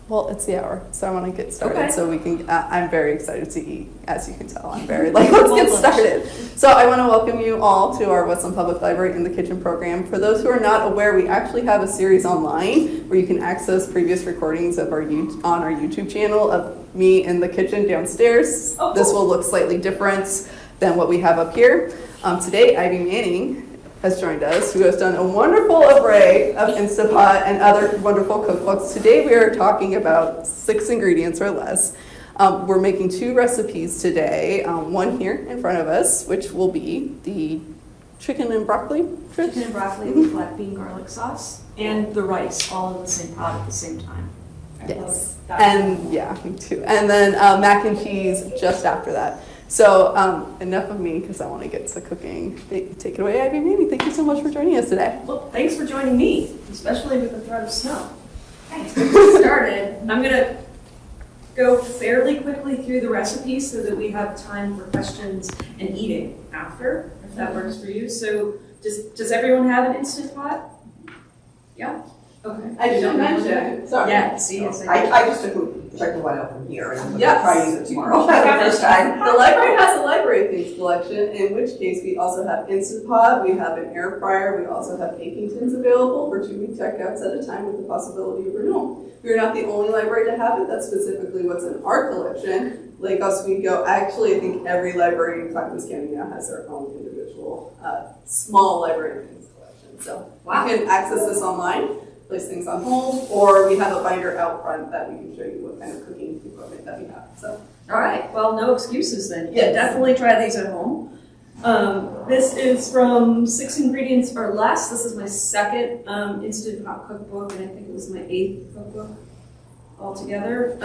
Well, it's the hour, so I want to get started. Okay. So we can. I'm very excited to eat, as you can tell. I'm very let's get started. So I want to welcome you all to our Westland Public Library in the Kitchen program. For those who are not aware, we actually have a series online where you can access previous recordings of on our YouTube channel of me in the kitchen downstairs. Oh, cool. This will look slightly different than what we have up here. Today, Ivy Manning has joined us, who has done a wonderful array of Instant Pot and other wonderful cookbooks. Today we are talking about 6 ingredients or less. We're making 2 recipes today, one here in front of us, which will be the chicken and broccoli. Chicken and broccoli with black bean garlic sauce and the rice all in the same pot at the same time. Yes, and yeah, me too. And then mac and cheese just after that. So enough of me, because I want to get to cooking. Take it away, Ivy Manning. Thank you so much for joining us today. Well, thanks for joining me, especially with the threat of snow. Thanks. To get started, I'm going to go fairly quickly through the recipe so that we have time for questions and eating after, if that works for you. So does everyone have an Instant Pot? Yeah? Okay. I didn't mention. Sorry. Yeah, see, yes, I just took the one out from here and Yes. try to use it tomorrow. First time. The library has a library things collection, in which case we also have Instant Pot, we have an air fryer, we also have baking tins available for 2-week checkouts at a time with the possibility of renewal. We are not the only library to have it. That's specifically what's in our collection. Lake Oswego, actually, I think every library in Clackamas County now has their own individual small library things collection. So Wow. you can access this online, place things on hold, or we have a binder out front that we can show you what kind of cooking equipment that we have. So. All right, well, no excuses then. You Yes. can definitely try these at home. This is from 6 ingredients or less. This is my second Instant Pot cookbook, and I think it was my 8th cookbook altogether.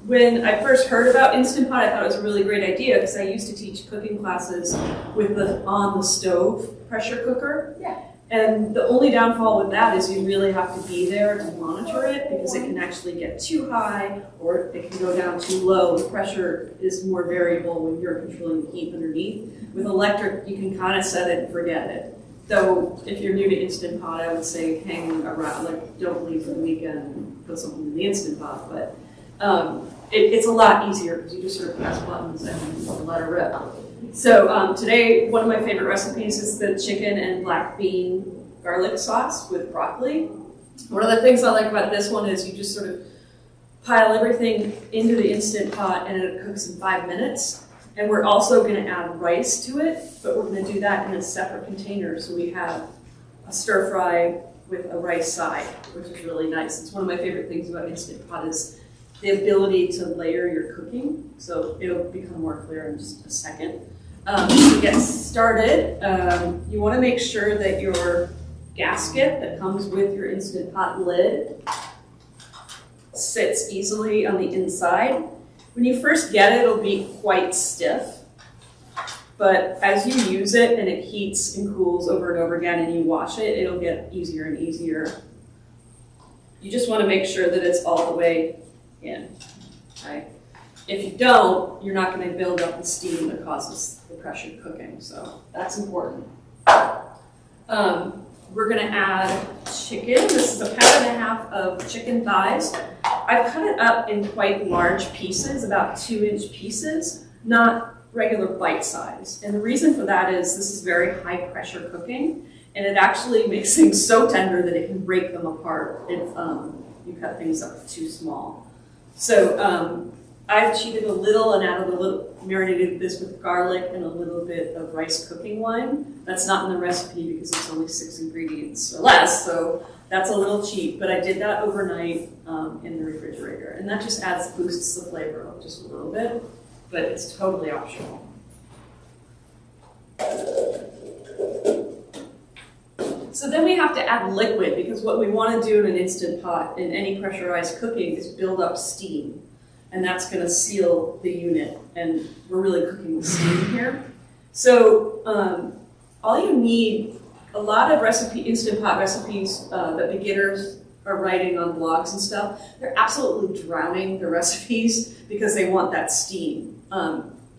When I first heard about Instant Pot, I thought it was a really great idea because I used to teach cooking classes with the on-the-stove pressure cooker. Yeah. And the only downfall with that is you really have to be there to monitor it because it can actually get too high or it can go down too low. The pressure is more variable when you're controlling the heat underneath. With electric, you can kind of set it and forget it. Though, if you're new to Instant Pot, I would say hang around, like don't leave for the weekend and put something in the Instant Pot. But it's a lot easier because you just sort of press buttons and let it rip. So today, one of my favorite recipes is the chicken and black bean garlic sauce with broccoli. One of the things I like about this one is you just sort of pile everything into the Instant Pot and it cooks in 5 minutes. And we're also going to add rice to it, but we're going to do that in a separate container. So we have a stir fry with a rice side, which is really nice. It's one of my favorite things about Instant Pot is the ability to layer your cooking. So it'll become more clear in just a second. To get started, you want to make sure that your gasket that comes with your Instant Pot lid sits easily on the inside. When you first get it, it'll be quite stiff. But as you use it and it heats and cools over and over again and you wash it, it'll get easier and easier. You just want to make sure that it's all the way in, right? If you don't, you're not going to build up the steam that causes the pressured cooking, so that's important. We're going to add chicken. This is 1.5 pounds of chicken thighs. I've cut it up in quite large pieces, about 2-inch pieces, not regular bite size. And the reason for that is this is very high pressure cooking, and it actually makes things so tender that it can break them apart if you cut things up too small. So I've cheated a little and added a little, marinated this with garlic and a little bit of rice cooking wine. That's not in the recipe because it's only 6 ingredients or less, so that's a little cheap, but I did that overnight in the refrigerator. And that just boosts the flavor up just a little bit, but it's totally optional. So then we have to add liquid because what we want to do in an Instant Pot in any pressurized cooking is build up steam. And that's going to seal the unit, and we're really cooking with steam here. So all you need, a lot of Instant Pot recipes that beginners are writing on blogs and stuff, they're absolutely drowning the recipes because they want that steam.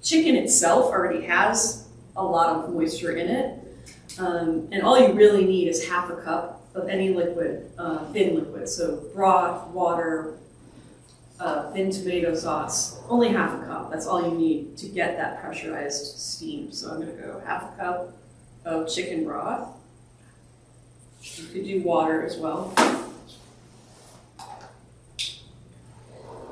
Chicken itself already has a lot of moisture in it, and all you really need is 1/2 cup of any liquid, thin liquid, so broth, water, thin tomato sauce, only half a cup. That's all you need to get that pressurized steam. So I'm gonna go half a cup of chicken broth. You could do water as well.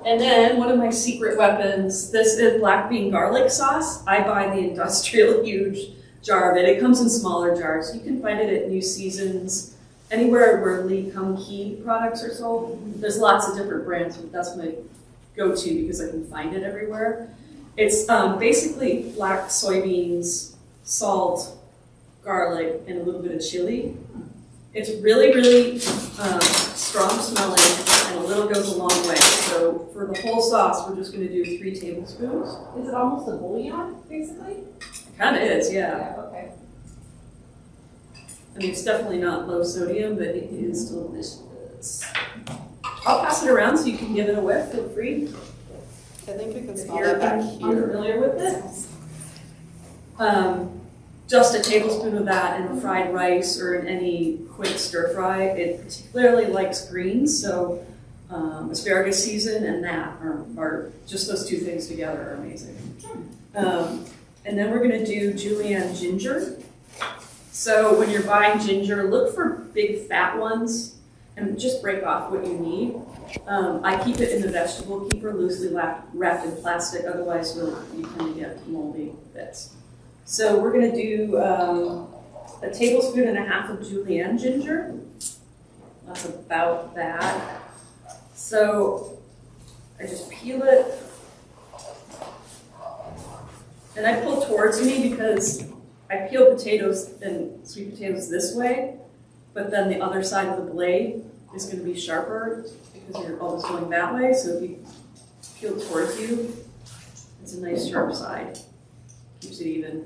And then one of my secret weapons, this is black bean garlic sauce. I buy the industrial huge jar of it. It comes in smaller jars. You can find it at New Seasons, anywhere where Lee Kum Kee products are sold. There's lots of different brands, but that's my go-to because I can find it everywhere. It's basically black soybeans, salt, garlic, and a little bit of chili. It's really, really strong smelling, and a little goes a long way. So for the whole sauce, we're just going to do 3 tablespoons. Is it almost a bouillon, basically? It kind of is, yeah. Okay. I mean, it's definitely not low sodium, but it is delicious. I'll pass it around so you can give it a whiff. Feel free. I think I can If smell you're that back here. unfamiliar with it. Just a tablespoon of that in fried rice or in any quick stir fry. It particularly likes greens, so asparagus season and that are just those 2 things together are amazing. And then we're going to do julienne ginger. So when you're buying ginger, look for big fat ones and just break off what you need. I keep it in the vegetable keeper, loosely wrapped in plastic, otherwise you kind of get moldy bits. So we're going to do a tablespoon and a half of julienne ginger. That's about that. So I just peel it. And I pull towards me because I peel potatoes and sweet potatoes this way, but then the other side of the blade is going to be sharper because you're always going that way. So if you peel towards you, it's a nice sharp side. Keeps it even.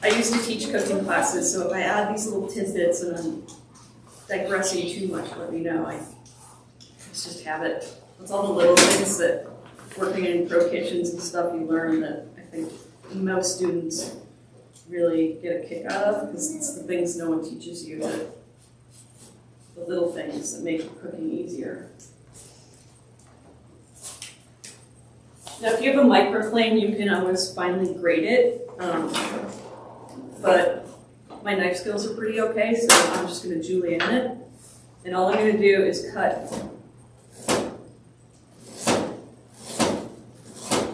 I used to teach cooking classes, so if I add these little tidbits and I'm digressing too much, let me know. It's just habit. It's all the little things that working in pro kitchens and stuff you learn that I think most students really get a kick out of because it's the things no one teaches you, the little things that make cooking easier. Now, if you have a microplane, you can always finely grate it, but my knife skills are pretty okay, so I'm just going to julienne it. And all I'm going to do is cut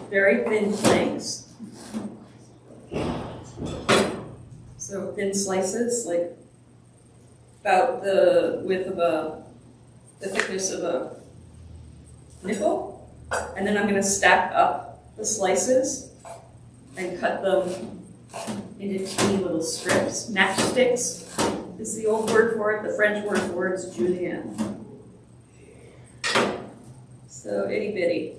very thin planks. So thin slices, like about the width of the thickness of a nickel. And then I'm going to stack up the slices and cut them into teeny little strips. Matchsticks is the old word for it. The French word for it is julienne. So itty bitty.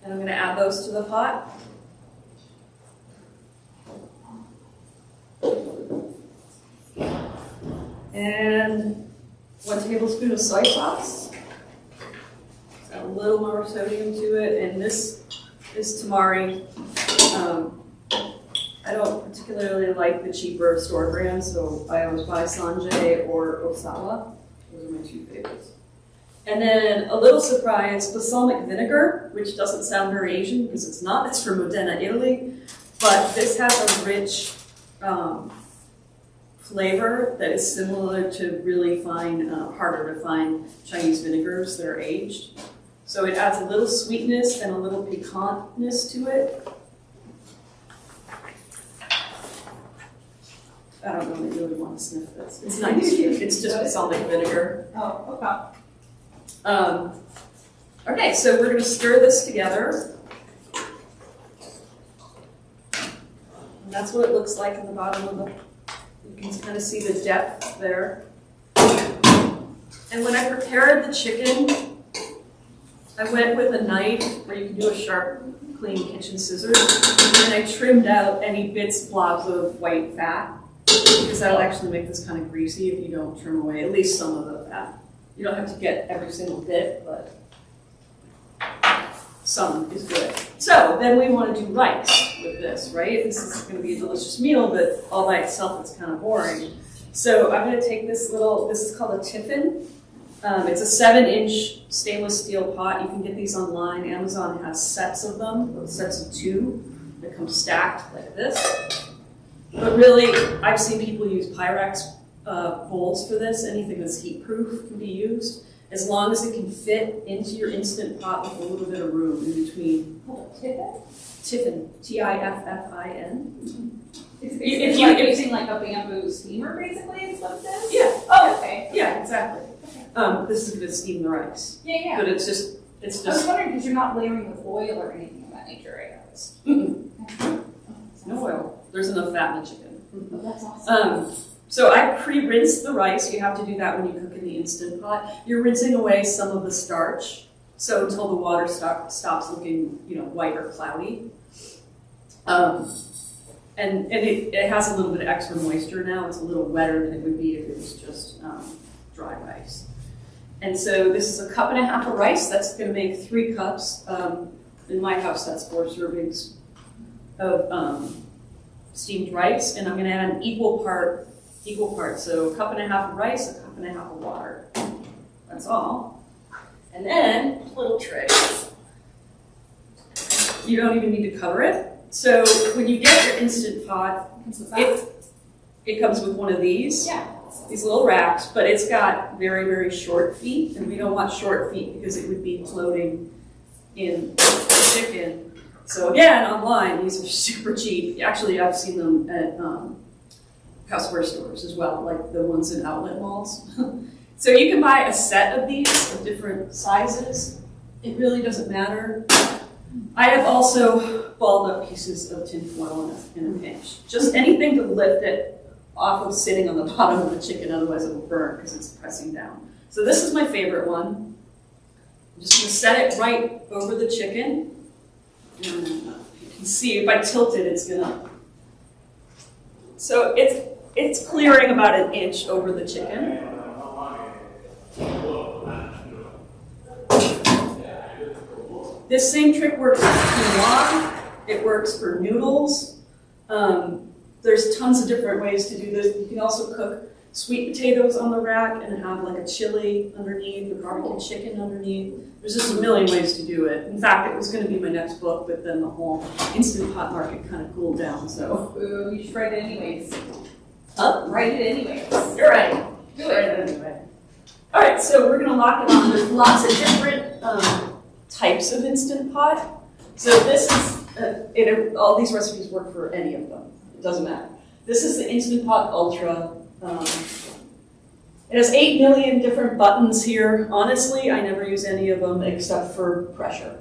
And I'm going to add those to the pot. And 1 tablespoon of soy sauce. Got a little more sodium to it, and this is tamari. I don't particularly like the cheaper store brands, so I always buy Sanjay or Osawa. Those are my 2 favorites. And then a little surprise, balsamic vinegar, which doesn't sound very Asian because it's not. It's from Modena, Italy, but this has a rich flavor that is similar to really fine, harder to find Chinese vinegars that are aged. So it adds a little sweetness and a little piquantness to it. I don't really want to sniff this. It's nice. It's just balsamic vinegar. Oh, okay. Okay, so we're going to stir this together. And that's what it looks like in the bottom of the. You can kind of see the depth there. And when I prepared the chicken, I went with a knife where you can do a sharp, clean kitchen scissors, and I trimmed out any bits, blobs of white fat, because that'll actually make this kind of greasy if you don't trim away at least some of the fat. You don't have to get every single bit, but some is good. So then we want to do rice with this, right? This is going to be a delicious meal, but all by itself it's kind of boring. So I'm going to take this is called a tiffin. It's a 7-inch stainless steel pot. You can get these online. Amazon has sets of them, sets of 2 that come stacked like this. But really, I've seen people use Pyrex bowls for this. Anything that's heat proof can be used, as long as it can fit into your Instant Pot with a little bit of room in between. Tiffin, Tiffin. If you're using like a bamboo steamer, basically, is what it is? Yeah. Oh, okay. Yeah, exactly. This is to steam the rice. Yeah. But it's just. I was wondering because you're not layering with oil or anything of that nature, right? Mm-mm. No oil. There's enough fat in the chicken. Oh, that's awesome. So I pre-rinse the rice. You have to do that when you cook in the Instant Pot. You're rinsing away some of the starch, so until the water stops looking, white or cloudy. And it has a little bit of extra moisture now. It's a little wetter than it would be if it was just dry rice. And so this is a 1.5 cups of rice. That's going to make 3 cups. In my house, that's 4 servings of steamed rice, and I'm going to add an equal part. So 1.5 cups of rice, 1.5 cups of water. That's all. And then, little trick. You don't even need to cover it. So when you get your Instant Pot, it comes with one of these. Yeah. These little racks, but it's got very, very short feet, and we don't want short feet because it would be floating in the chicken. So again, online, these are super cheap. Actually, I've seen them at houseware stores as well, like the ones in outlet malls. So you can buy a set of these of different sizes. It really doesn't matter. I have also balled up pieces of tin foil in a pinch. Just anything to lift it off of sitting on the bottom of the chicken, otherwise it will burn because it's pressing down. So this is my favorite one. I'm just going to set it right over the chicken. And you can see if I tilt it, it's going to... So it's clearing about 1 inch over the chicken. This same trick works for quinoa. It works for noodles. There's tons of different ways to do this. You can also cook sweet potatoes on the rack and have like a chili underneath or barbecue chicken underneath. There's just a million ways to do it. In fact, it was going to be my next book, but then the whole Instant Pot market kind of cooled down, so. Ooh, you should write it anyways. Write it anyways. You're right. Do it anyway. All right, so we're going to lock it on. There's lots of different types of Instant Pot. So this is, all these recipes work for any of them. It doesn't matter. This is the Instant Pot Ultra. It has 8 million different buttons here. Honestly, I never use any of them except for pressure.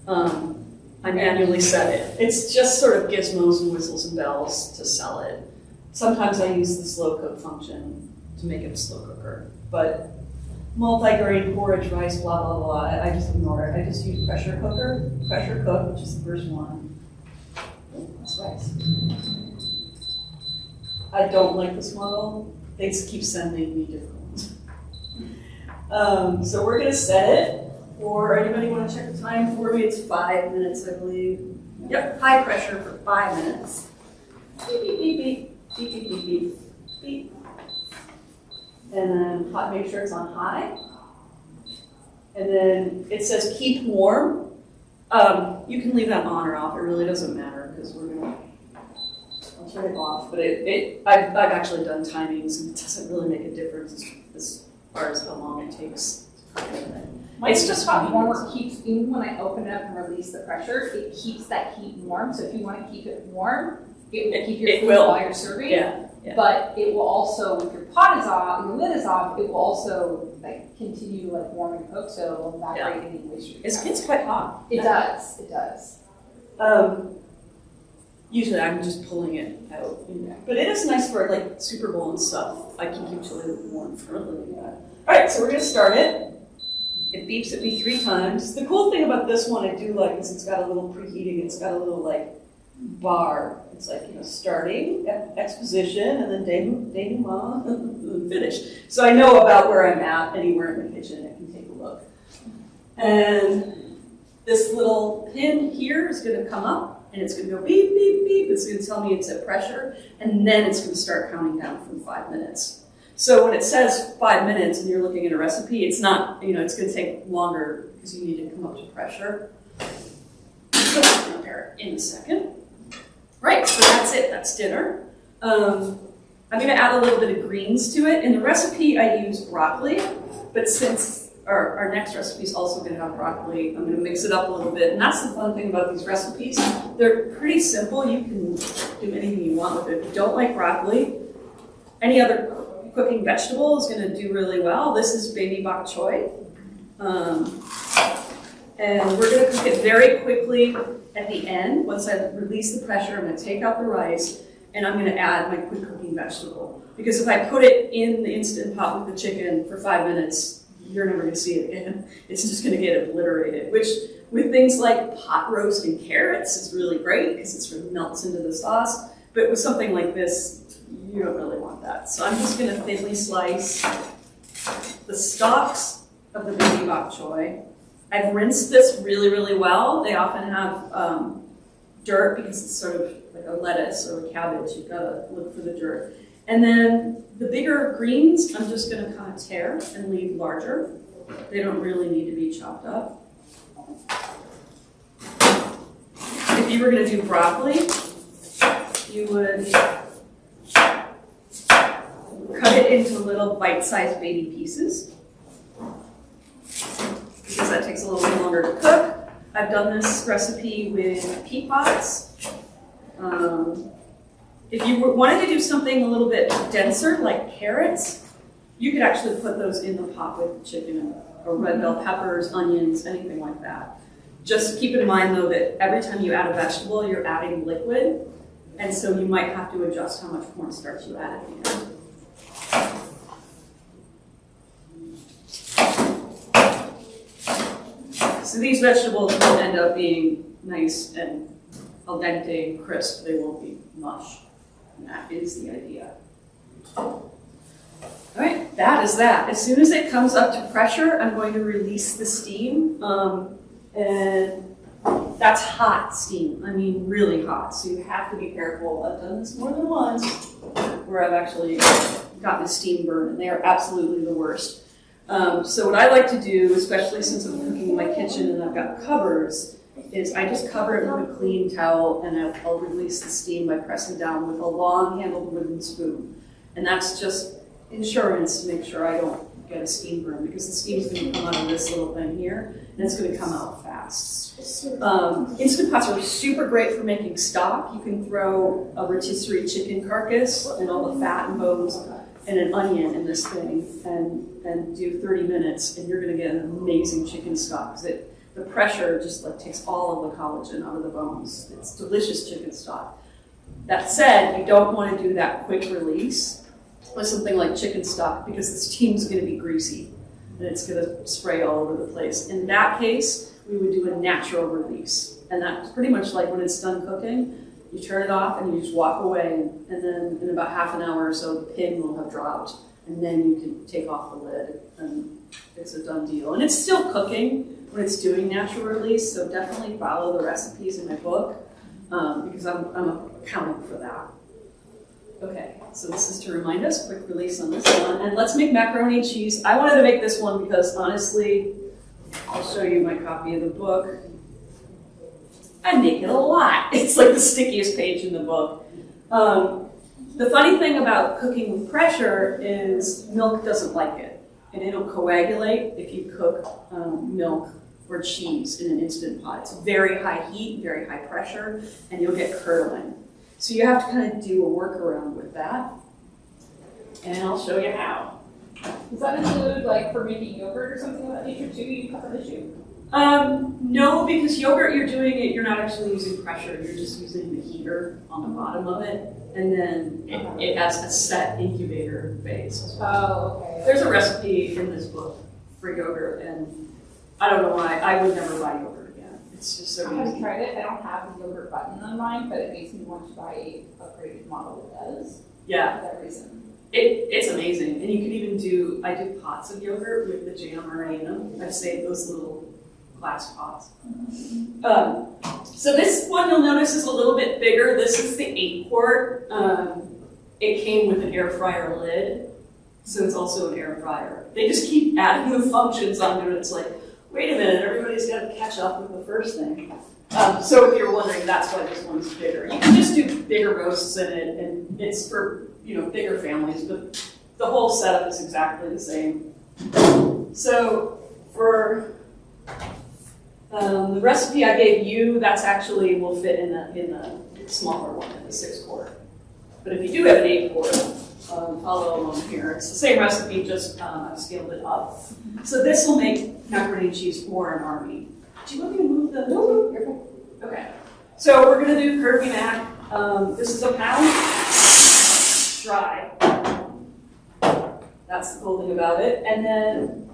I manually set it. It's just sort of gizmos and whistles and bells to sell it. Sometimes I use the slow cook function to make it a slow cooker. But multi-grain porridge, rice, blah, blah, blah, I just ignore it. I just use pressure cook, which is the first one. Oh, that's rice. I don't like this model. They keep sending me different ones. So we're gonna set it, or anybody wanna check the time for me? It's 5 minutes, I believe. Yep, high pressure for 5 minutes. Beep, beep, beep, beep, beep, beep, beep, beep, beep. And then make sure it's on high. And then it says keep warm. You can leave that on or off, it really doesn't matter, because we're gonna, I'll turn it off, but I've actually done timings, and it doesn't really make a difference as far as how long it takes. It's just hot warmer keeps, even when I open it up and release the pressure, it keeps that heat warm. So if you want to keep it warm, it will keep your food while you're serving. Yeah. But it will also, if your pot is off, your lid is off, it will also continue to warm and cook, so it will evaporate any moisture. It's quite hot. It does. It does. Usually I'm just pulling it out. But it is nice for Super Bowl and stuff. I can keep chili warm for a little bit. All right, so we're gonna start it. It beeps at me 3 times. The cool thing about this one I do like is it's got a little preheating. It's got a little bar. It's starting, exposition, and then denouement, finish. So I know about where I'm at anywhere in the kitchen. I can take a look. And this little pin here is gonna come up and it's gonna go beep, beep, beep. It's gonna tell me it's at pressure, and then it's gonna start counting down from 5 minutes. So when it says 5 minutes and you're looking at a recipe, it's not, it's gonna take longer because you need to come up to pressure. So I'll prepare it in a second. Right, so that's it, that's dinner. I'm gonna add a little bit of greens to it. In the recipe, I use broccoli, but since our next recipe is also gonna have broccoli, I'm gonna mix it up a little bit. And that's the fun thing about these recipes. They're pretty simple. You can do anything you want with it. If you don't like broccoli, any other cooking vegetable is gonna do really well. This is baby bok choy. And we're gonna cook it very quickly at the end. Once I release the pressure, I'm gonna take out the rice and I'm gonna add my quick cooking vegetable. Because if I put it in the Instant Pot with the chicken for 5 minutes, you're never gonna see it again. It's just gonna get obliterated, which with things like pot roast and carrots is really great because it sort of melts into the sauce. But with something like this, you don't really want that. So I'm just gonna thinly slice the stalks of the baby bok choy. I've rinsed this really, really well. They often have dirt because it's sort of like a lettuce or a cabbage. You've got to look for the dirt. And then the bigger greens, I'm just going to kind of tear and leave larger. They don't really need to be chopped up. If you were going to do broccoli, you would cut it into little bite-sized baby pieces, because that takes a little bit longer to cook. I've done this recipe with pea pots. If you wanted to do something a little bit denser, like carrots, you could actually put those in the pot with chicken or red bell peppers, onions, anything like that. Just keep in mind, though, that every time you add a vegetable, you're adding liquid, and so you might have to adjust how much cornstarch you add at the end. So these vegetables will end up being nice and al dente, crisp. They won't be mush. And that is the idea. All right, that is that. As soon as it comes up to pressure, I'm going to release the steam. And that's hot steam. I mean, really hot. So you have to be careful. I've done this more than once where I've actually gotten a steam burn, and they are absolutely the worst. So what I like to do, especially since I'm cooking in my kitchen and I've got covers, is I just cover it with a clean towel and I'll release the steam by pressing down with a long-handled wooden spoon. And that's just insurance to make sure I don't get a steam burn, because the steam is going to come out of this little thing here and it's going to come out fast. Instant Pots are super great for making stock. You can throw a rotisserie chicken carcass and all the fat and bones and an onion in this thing and do 30 minutes and you're going to get an amazing chicken stock. The pressure just like takes all of the collagen out of the bones. It's delicious chicken stock. That said, you don't want to do that quick release with something like chicken stock because the steam's going to be greasy and it's going to spray all over the place. In that case, we would do a natural release. And that's pretty much like when it's done cooking, you turn it off and you just walk away, and then in about half an hour or so, the pin will have dropped, and then you can take off the lid, and it's a done deal. And it's still cooking when it's doing natural release, so definitely follow the recipes in my book, because I'm accounting for that. Okay, so this is to remind us, quick release on this one, and let's make macaroni and cheese. I wanted to make this one because honestly, I'll show you my copy of the book. I make it a lot. It's like the stickiest page in the book. The funny thing about cooking with pressure is milk doesn't like it, and it'll coagulate if you cook milk or cheese in an Instant Pot. It's very high heat, very high pressure, and you'll get curdling. So you have to kind of do a workaround with that, and I'll show you how. Does that include, like, for making yogurt or something of that nature too? You cover the issue? No, because yogurt, you're not actually using pressure. You're just using the heater on the bottom of it, and then it has a set incubator phase. Oh, okay. There's a recipe in this book for yogurt, and I don't know why. I would never buy yogurt again. It's just so I haven't easy. tried it. I don't have the yogurt button on mine, but it makes me want to buy a upgraded model that does. Yeah. For that reason. It's amazing. And you can even I do pots of yogurt with the jam already in them. I've saved those little glass pots. So this one you'll notice is a little bit bigger. This is the 8-quart. It came with an air fryer lid, so it's also an air fryer. They just keep adding the functions onto it. It's like, wait a minute, everybody's got to catch up with the first thing. So if you're wondering, that's why this one's bigger. You can just do bigger roasts in it, and it's for, you know, bigger families, but the whole setup is exactly the same. So for the recipe I gave you, that's actually will fit in the smaller one, in the 6-quart. But if you do have an 8-quart, follow along here. It's the same recipe, just I've scaled it up. So this will make macaroni and cheese for an army. Do you want me to move the? No, you're fine. Okay. So we're gonna do curvy mac. This is a pound dry. That's the cool thing about it. And then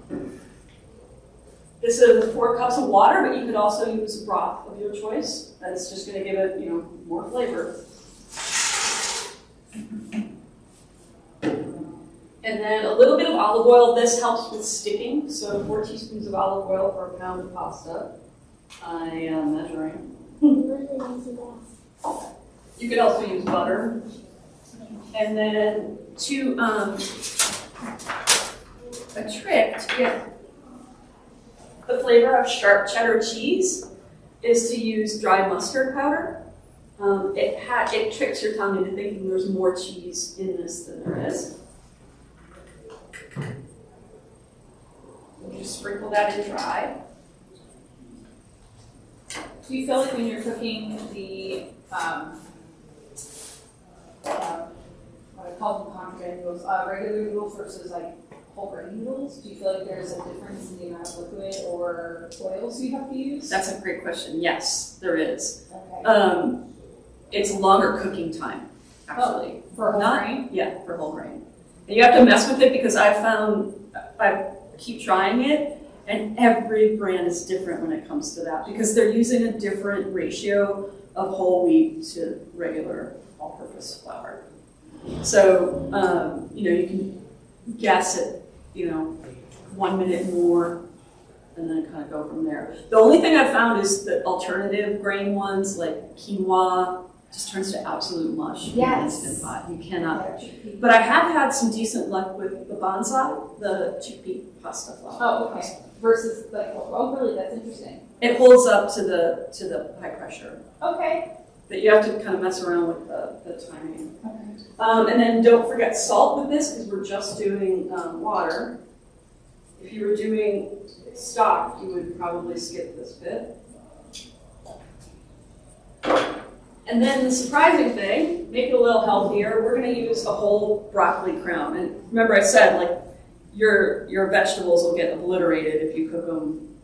this is 4 cups of water, but you could also use a broth of your choice. That's just gonna give it, you know, more flavor. And then a little bit of olive oil. This helps with sticking. So 4 teaspoons of olive oil for a pound of pasta. I am measuring. You could also use butter. And then a trick to get the flavor of sharp cheddar cheese is to use dry mustard powder. It tricks your tongue into thinking there's more cheese in this than there is. You just sprinkle that in dry. Do you feel like when you're cooking the, what I call them concentrated noodles, regular noodles versus like whole grain noodles, do you feel like there's a difference in the amount of liquid or oils you have to use? That's a great question. Yes, there is. Okay. It's a longer cooking time, actually. For whole grain? Yeah, for whole grain. And you have to mess with it because I keep trying it, and every brand is different when it comes to that because they're using a different ratio of whole wheat to regular all-purpose flour. So, you know, you can guess it, you know, 1 minute more and then kind of go from there. The only thing I've found is that alternative grain ones like quinoa just turns to absolute mush in an instant pot. You cannot. But I have had some decent luck with the bonsai, the chickpea pasta flour. Oh, okay. Versus like, oh, really? That's interesting. It holds up to the high pressure. Okay. But you have to kind of mess around with the timing. Okay. And then don't forget salt with this because we're just doing water. If you were doing stock, you would probably skip this bit. And then the surprising thing, make it a little healthier, we're going to use a whole broccoli crown. And remember I said, like, your vegetables will get obliterated if you cook them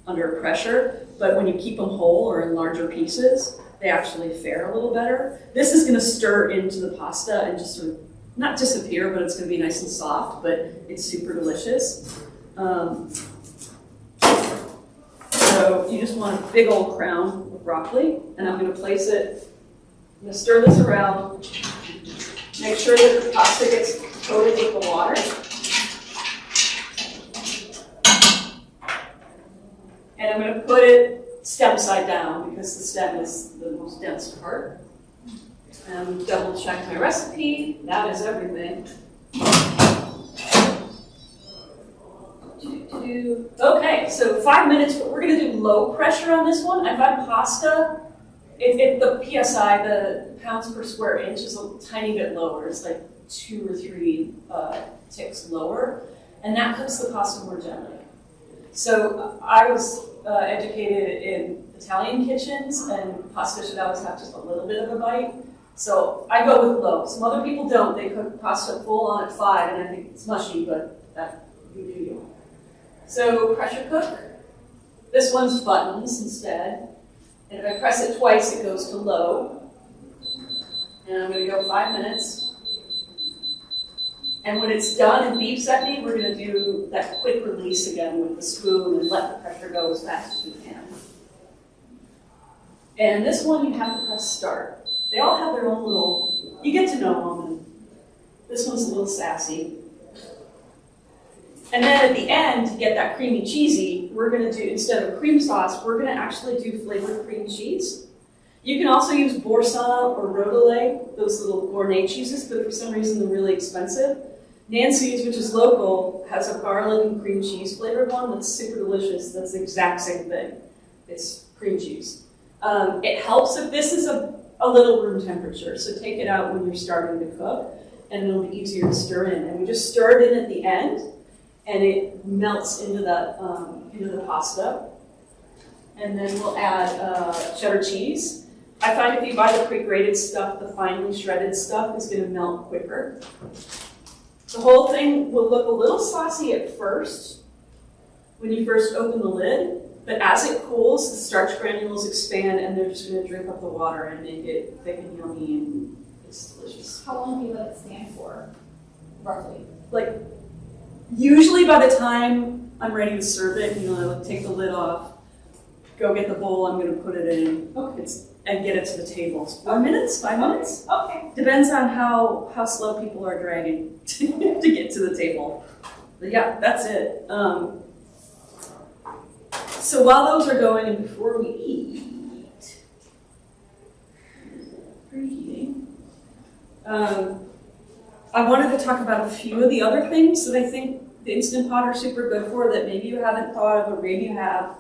under pressure, but when you keep them whole or in larger pieces, they actually fare a little better. This is going to stir into the pasta and just sort of, not disappear, but it's going to be nice and soft, but it's super delicious. So you just want a big old crown of broccoli, and I'm going to place it, I'm going to stir this around, make sure that the pasta gets coated with the water. And I'm going to put it stem side down because the stem is the most dense part. And double check my recipe. That is everything. Okay, so 5 minutes, but we're going to do low pressure on this one. I find pasta, the PSI, the pounds per square inch, is a tiny bit lower. It's like 2 or 3 ticks lower, and that cooks the pasta more gently. So I was educated in Italian kitchens, and pasta should always have just a little bit of a bite. So I go with low. Some other people don't. They cook pasta full on at 5, and I think it's mushy, but that you do you. So pressure cook. This one's buttons instead. And if I press it twice, it goes to low. And I'm going to go 5 minutes. And when it's done and beeps at me, we're going to do that quick release again with the spoon and let the pressure go as fast as we can. And this one, you have to press start. They all have their own little, you get to know them. And this one's a little sassy. And then at the end, to get that creamy cheesy, we're gonna do, instead of cream sauce, we're gonna actually do flavored cream cheese. You can also use Boursin or Rodelay, those little gourmet cheeses, but for some reason they're really expensive. Nancy's, which is local, has a garlic and cream cheese flavored one that's super delicious. That's the exact same thing. It's cream cheese. It helps if this is a little room temperature, so take it out when you're starting to cook, and it'll be easier to stir in. And we just stir it in at the end, and it melts into the pasta. And then we'll add cheddar cheese. I find if you buy the pre-grated stuff, the finely shredded stuff is going to melt quicker. The whole thing will look a little saucy at first when you first open the lid, but as it cools, the starch granules expand and they're just going to drink up the water and make it thick and yummy, and it's delicious. How long do you let it stand for, roughly? Like, usually by the time I'm ready to serve it, I like take the lid off, go get the bowl I'm going to put it in. Okay. And get it to the table. 4 minutes, 5 minutes? Okay. Depends on how slow people are dragging to get to the table. But yeah, that's it. So while those are going, and before we eat, preheating, I wanted to talk about a few of the other things that I think the Instant Pot are super good for that maybe you haven't thought of or maybe you have.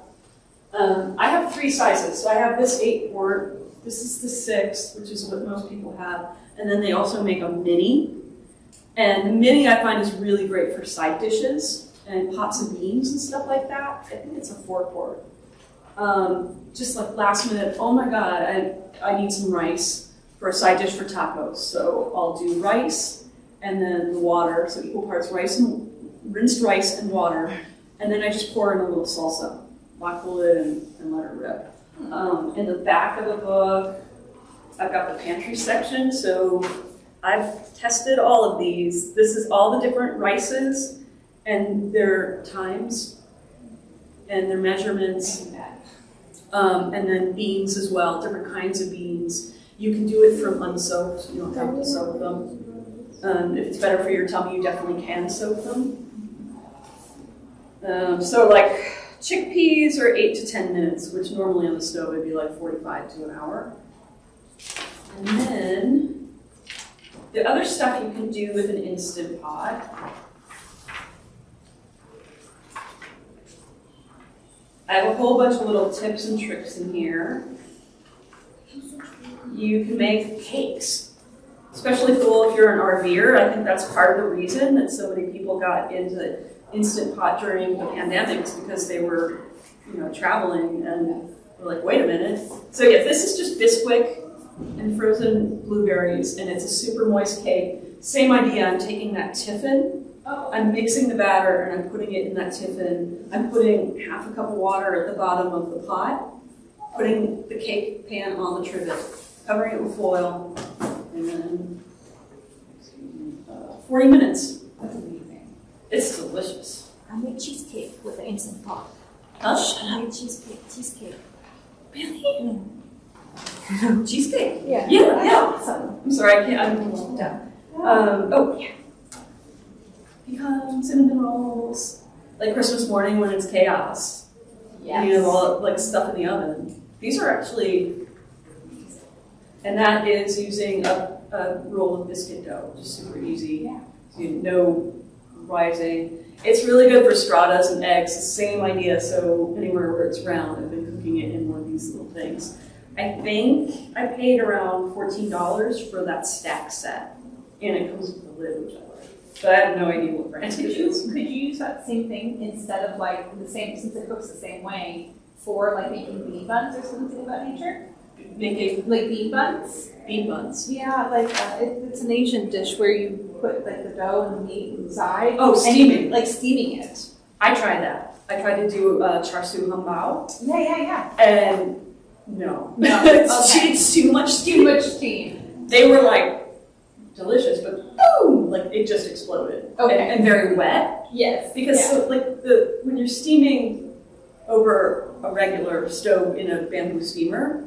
I have 3 sizes. So I have this 8-quart. This is the 6, which is what most people have. And then they also make a mini. And the mini I find is really great for side dishes and pots and beans and stuff like that. I think it's a 4-quart. Just like last minute, oh my God, I need some rice for a side dish for tacos. So I'll do rice and then the water. So equal parts rinsed rice and water. And then I just pour in a little salsa. Lock the lid and let it rip. In the back of the book, I've got the pantry section, so I've tested all of these. This is all the different rices and their times and their measurements. And then beans as well, different kinds of beans. You can do it from unsoaked, you don't have to soak them. If it's better for your tummy, you definitely can soak them. So like, chickpeas are 8 to 10 minutes, which normally on the stove would be like 45 to an hour. And then the other stuff you can do with an Instant Pot. I have a whole bunch of little tips and tricks in here. You can make cakes. Especially cool if you're an RVer. I think that's part of the reason that so many people got into Instant Pot during the pandemic is because they were, traveling and were like, wait a minute. So yeah, this is just Bisquick and frozen blueberries, and it's a super moist cake. Same idea, I'm taking that tiffin, I'm mixing the batter, and I'm putting it in that tiffin. I'm putting half a cup of water at the bottom of the pot, putting the cake pan on the trivet, covering it with foil, and then 40 minutes. That's amazing. It's delicious. I made cheesecake with the Instant Pot. Huh? I made cheesecake. Really? Cheesecake? Yeah. Yeah. Awesome. I'm sorry, I can't, I'm down. Oh, yeah. Pecan cinnamon rolls. Like Christmas morning when it's chaos. Yes. You have all like stuff in the oven. These are actually, and that is using a roll of biscuit dough, just super easy. Yeah. No rising. It's really good for stratas and eggs, the same idea, so anywhere where it's round, I've been cooking it in one of these little things. I think I paid around $14 for that stack set, and it comes with the lid, which I like. But I have no idea what brand it is. Could you use that same thing instead of like the same, since it cooks the same way, for like making bean buns or something of that nature? Making Like bean buns? bean buns. Yeah, like it's an Asian dish where you put like the dough and the meat inside. Oh, steaming. And like steaming it. I tried that. I tried to do char siu hum bao, Yeah. and no. Okay. It's too much steam. Too much steam. They were like delicious, but boom, like it just exploded. Okay. And very wet. Yes. Because yeah. so, like when you're steaming over a regular stove in a bamboo steamer,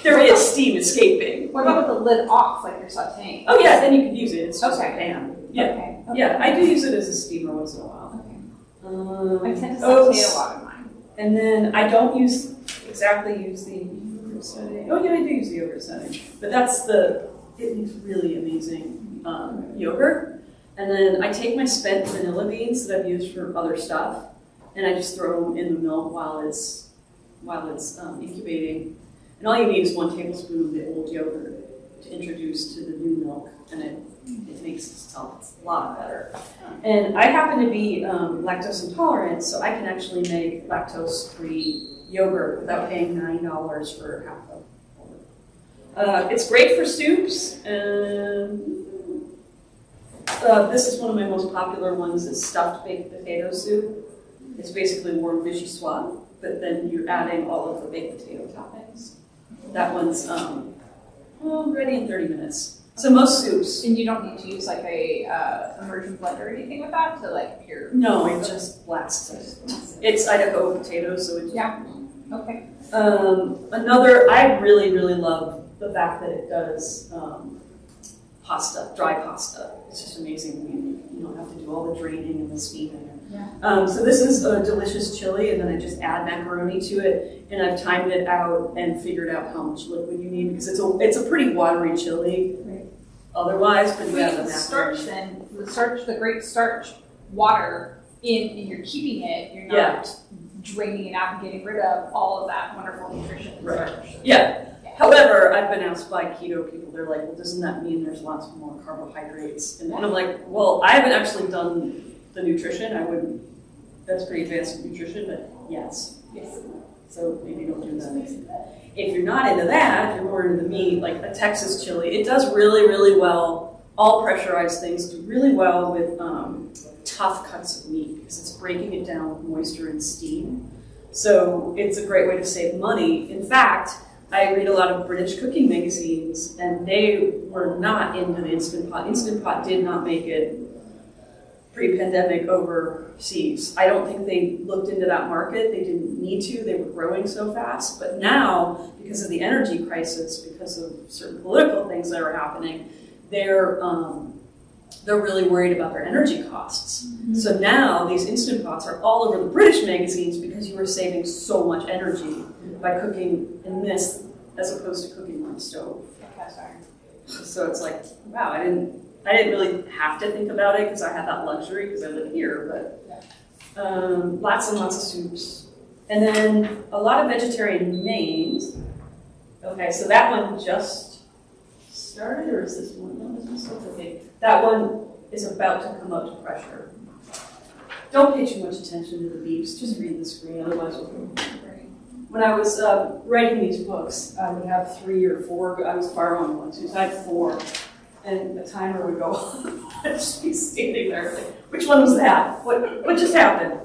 there is steam escaping. What about with the lid off, like you're sauteing? Oh yeah, then you could use it. It's just Okay. a pan. Yeah. Okay. Yeah, I do use it as a steamer once in a while. Okay. I tend to oats, saute a lot of mine. and then I don't exactly use the yogurt setting. Oh yeah, I do use the yogurt setting, but it makes really amazing yogurt. And then I take my spent vanilla beans that I've used for other stuff, and I just throw them in the milk while it's incubating. And all you need is 1 tablespoon of the old yogurt to introduce to the new milk, and it makes itself a lot better. And I happen to be lactose intolerant, so I can actually make lactose-free yogurt without paying $9 for half of it. It's great for soups, and this is one of my most popular ones. It's stuffed baked potato soup. It's basically warm vichyssoise, but then you're adding all of the baked potato toppings. That one's ready in 30 minutes. So most soups. And you don't need to use like a immersion blender or anything with that to like pure. No, it just blasts it. It's Idaho potatoes, so it's Yeah. Okay. I really, really love the fact that it does pasta, dry pasta. It's just amazing. You don't have to do all the draining and the steaming. Yeah. So this is a delicious chili, and then I just add macaroni to it, and I've timed it out and figured out how much liquid you need because it's a pretty watery chili. Right. Otherwise, but We yeah, use the starch then, the great starch water and you're keeping it, you're not draining it out and getting rid of all of that wonderful nutrition. Right. Yeah. However, I've been asked by keto people, they're like, well, doesn't that mean there's lots more carbohydrates? And I'm like, well, I haven't actually done the nutrition. That's pretty advanced nutrition, but yes. Yes. So maybe don't do that. If you're not into that, if you're more into the meat, like a Texas chili, it does really, really well. All pressurized things do really well with tough cuts of meat because it's breaking it down with moisture and steam. So it's a great way to save money. In fact, I read a lot of British cooking magazines, and they were not into the Instant Pot. Instant Pot did not make it pre-pandemic overseas. I don't think they looked into that market. They didn't need to. They were growing so fast. But now, because of the energy crisis, because of certain political things that are happening, they're really worried about their energy costs. Mm-hmm. So now these Instant Pots are all over the British magazines because you are saving so much energy by cooking in this as opposed to cooking on a stove. So it's like, wow, I didn't really have to think about it because I had that luxury because I live here, but lots and lots of soups. And then a lot of vegetarian mains. Okay, so that one just started, or is this one? No, this one's still okay. That one is about to come up to pressure. Don't pay too much attention to the beeps, just read the screen, otherwise you'll When I was writing these books, I would have 3 or 4, I was fire on one, so I had 4, and the timer would go off. I'd just be standing there like, which one was that? What just happened?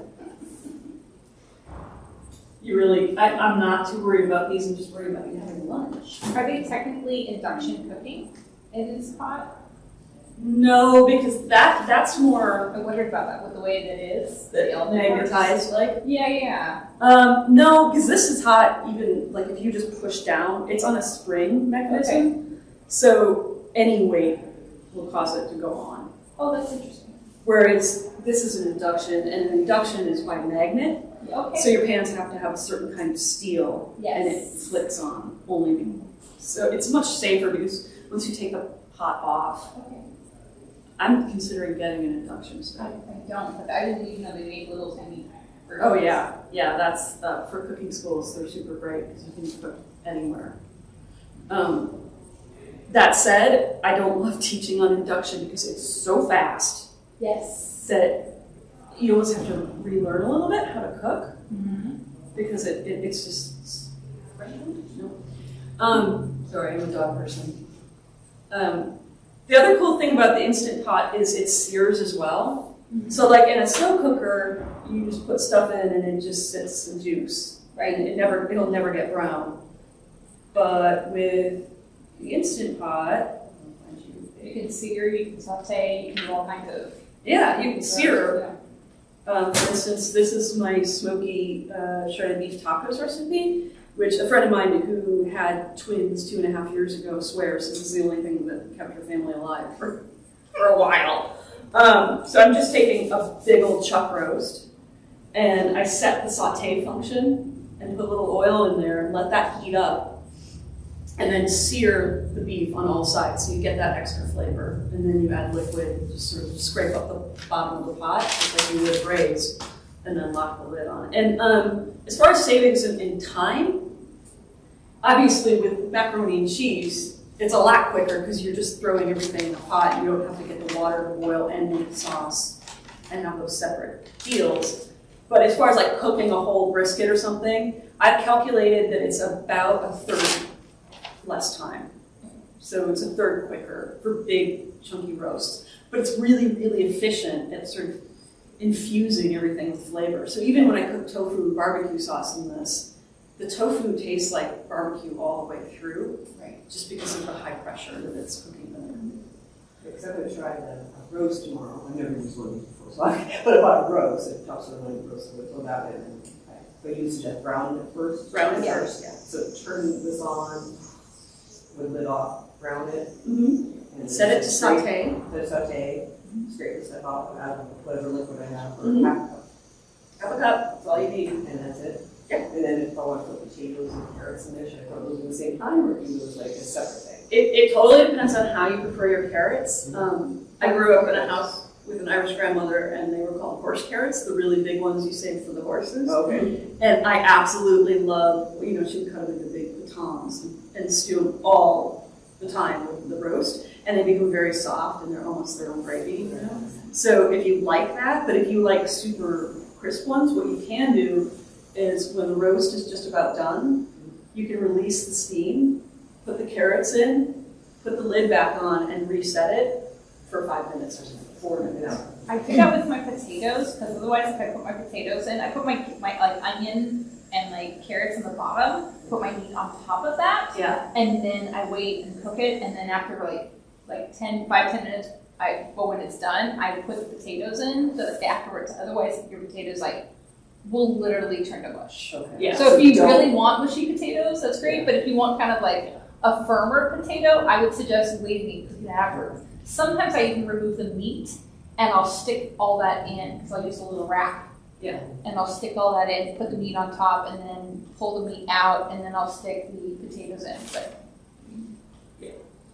I'm not too worried about these, I'm just worried about you having lunch. Are they technically induction cooking in this pot? No, because that's more I wondered about that with the way that it is. magnetized, like. Yeah. No, because this is hot even, like if you just push down, it's on a spring mechanism. Okay. So any weight will cause it to go on. Oh, that's interesting. Whereas this is an induction, and an induction is by magnet. Okay. So your pans have to have a certain kind of steel, and it flicks on only. So it's much safer because once you take the pot off, I'm considering getting an induction stove. I don't, but I didn't even know they made little tiny. Oh yeah, that's for cooking schools. They're super great because you can cook anywhere. That said, I don't love teaching on induction because it's so fast. Yes. That you almost have to relearn a little bit how to cook because it's just. No. Sorry, I'm a dog person. The other cool thing about the Instant Pot is it sears as well. Mm-hmm. So like in a slow cooker, you just put stuff in and it just sits in juice, right? And it'll never get brown. But with the Instant Pot, you can sear, you can saute, you can do all kinds of. Yeah, you can sear. For instance, this is my smoky shredded beef tacos recipe, which a friend of mine who had twins 2.5 years ago swears this is the only thing that kept her family alive for a while. So I'm just taking a big old chuck roast, And I set the saute function and put a little oil in there and let that heat up. And then sear the beef on all sides so you get that extra flavor. And then you add liquid, just sort of scrape up the bottom of the pot, just like you would braise, and then lock the lid on. And as far as savings in time, obviously with macaroni and cheese, it's a lot quicker because you're just throwing everything in the pot. And you don't have to get the water to boil and make the sauce and have those separate deals. But as far as like cooking a whole brisket or something, I've calculated that it's about a third less time. So it's a third quicker for big chunky roasts. But it's really, really efficient at sort of infusing everything with flavor. So even when I cook tofu and barbecue sauce in this, the tofu tastes like barbecue all the way through, right? Just because of the high pressure that it's cooking in. Because I'm going to try the roast tomorrow. I've never used one before, so but about a roast, it talks about a roast, so throw that in. But you suggest brown it first? Brown it Yeah. first, yeah. So turn this on with lid off, brown it. Mm-hmm. And Set it to saute. Let it saute. Scrape the stuff off, add whatever liquid I have, or Mhm. half a cup. Half a cup, that's all you need. And that's it? Yeah. And then if I want to put potatoes and carrots in there, should I put those at the same time, or do those like a separate thing? It totally depends on how you prefer your carrots. I grew up in a house with an Irish grandmother, and they were called horse carrots, the really big ones you save for the horses. Okay. And I absolutely love, she would cut them into big batons and stew them all the time with the roast. And they become very soft, and they're almost their own gravy. So if you like that, but if you like super crisp ones, what you can do is when the roast is just about done, you can release the steam, put the carrots in, put the lid back on, and reset it for 5 minutes or something, 4 minutes. I do that with my potatoes, because otherwise if I put my potatoes in, I put my like onion and like carrots in the bottom, put my meat on top of that, Yeah. and then I wait and cook it, and then after like 10 minutes, but when it's done, I put the potatoes in, so that afterwards, otherwise your potatoes will literally turn to mush. Okay. Yeah. So if you Don't- really want mushy potatoes, that's great, but if you want kind of like a firmer potato, I would suggest waiting and cook it afterwards. Sometimes I even remove the meat and I'll stick all that in, because I'll use a little rack. Yeah. And I'll stick all that in, put the meat on top, and then pull the meat out, and then I'll stick the potatoes in. But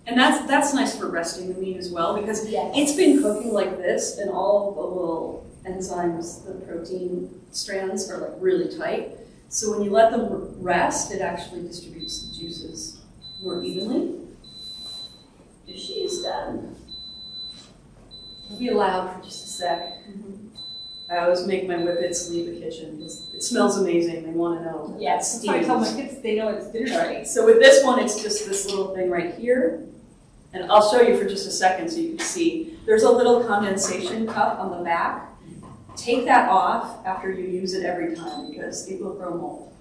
And that's nice for resting the meat as well, because yes. it's been cooking like this, and all the little enzymes, the protein strands are like really tight. So when you let them rest, it actually distributes the juices more evenly. She's done. We'll be loud for just a sec. I always make my whippets leave the kitchen. It smells amazing. They want to know. Yes, that's why I tell my kids they know it's dinner ready. So with this one, it's just this little thing right here. And I'll show you for just a second so you can see. There's a little condensation cup on the back. Take that off after you use it every time because it will grow mold.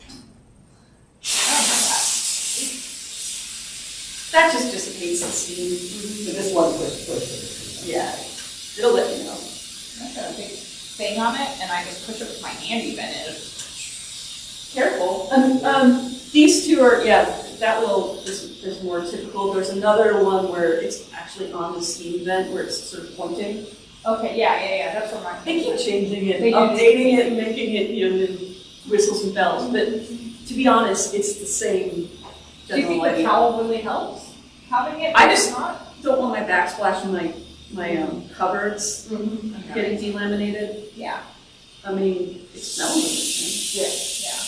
That just dissipates the steam. So just one push. Yeah, it'll let you know. I got a big thing on it, and I just push it with my hand even. And Careful. These two are, that little is more typical. There's another one where it's actually on the steam vent where it's sort of pointing. okay, yeah, that's what mine. They keep changing it, They do. updating it, and making it, in whistles and bells. But to be honest, it's the same Do you general think the idea. towel really helps? Having it? I just- not. Don't want my backsplash in my cupboards Okay. getting delaminated. Yeah. I mean, it smells amazing. Yeah.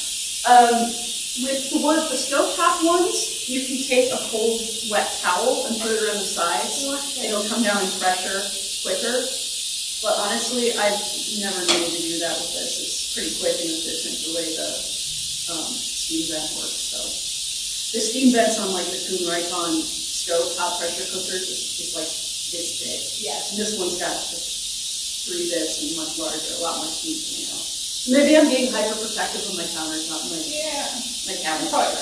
With the stovetop ones, you can take a cold, wet towel and put it around the sides. It'll come down in pressure quicker. But honestly, I've never needed to do that with this. It's pretty quick and efficient the way the steam vent works. So the steam vents on like the Kuhn Rikon stovetop pressure cookers is like this big. Yes. And this one's got just 3 bits and much larger, a lot more steam coming out. Maybe I'm being hyper protective of my counters, not my cabinet. Probably.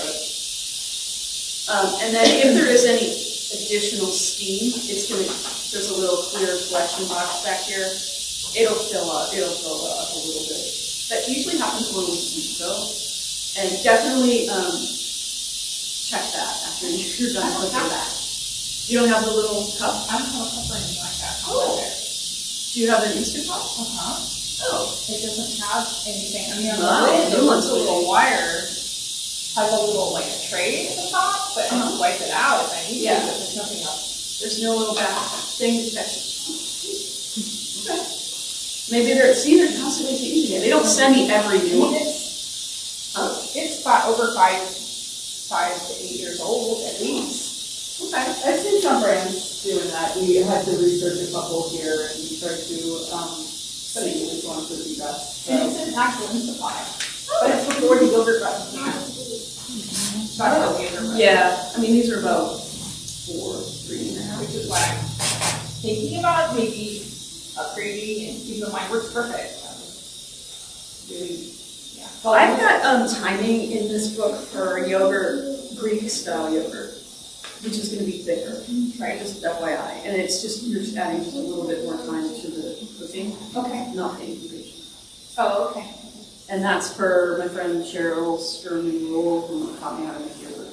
And then if there is any additional steam, there's a little clear collection box back here. It'll fill up a little bit. That usually happens when we heat though. And definitely check that after you're done I don't cooking. have that. You don't have the little cup? I don't have a cup or anything like that. Oh. Do you have an Instant Pot? Uh-huh. It doesn't have anything. I mean, on Wow, the lid, new it one's looks a little wire. Has a little like a tray at the top, but I can wipe it out if I need Yeah. to. But there's nothing else. There's no little back thing to catch it. Okay. Maybe they're constantly changing it. They don't send me every I new mean, one. it's over 5 to 8 years old at least. Okay. I've seen some brands doing that. We had to research a couple here and we tried to, see which ones would be best. And it's an actual Instant Pot. But it's before the yogurt button. Yeah, I mean, these are about 4, 3.5. Which is why I'm thinking about maybe upgrading, and even though mine works perfect. Really, yeah. Well, I've got timing in this book for yogurt, Greek style yogurt, which is going to be thicker, right? Just FYI, and it's just you're just adding just a little bit more time to the cooking, Okay. not the incubation. Oh, okay. And that's for my friend Cheryl Sturman Rule, who taught me how to make yogurt,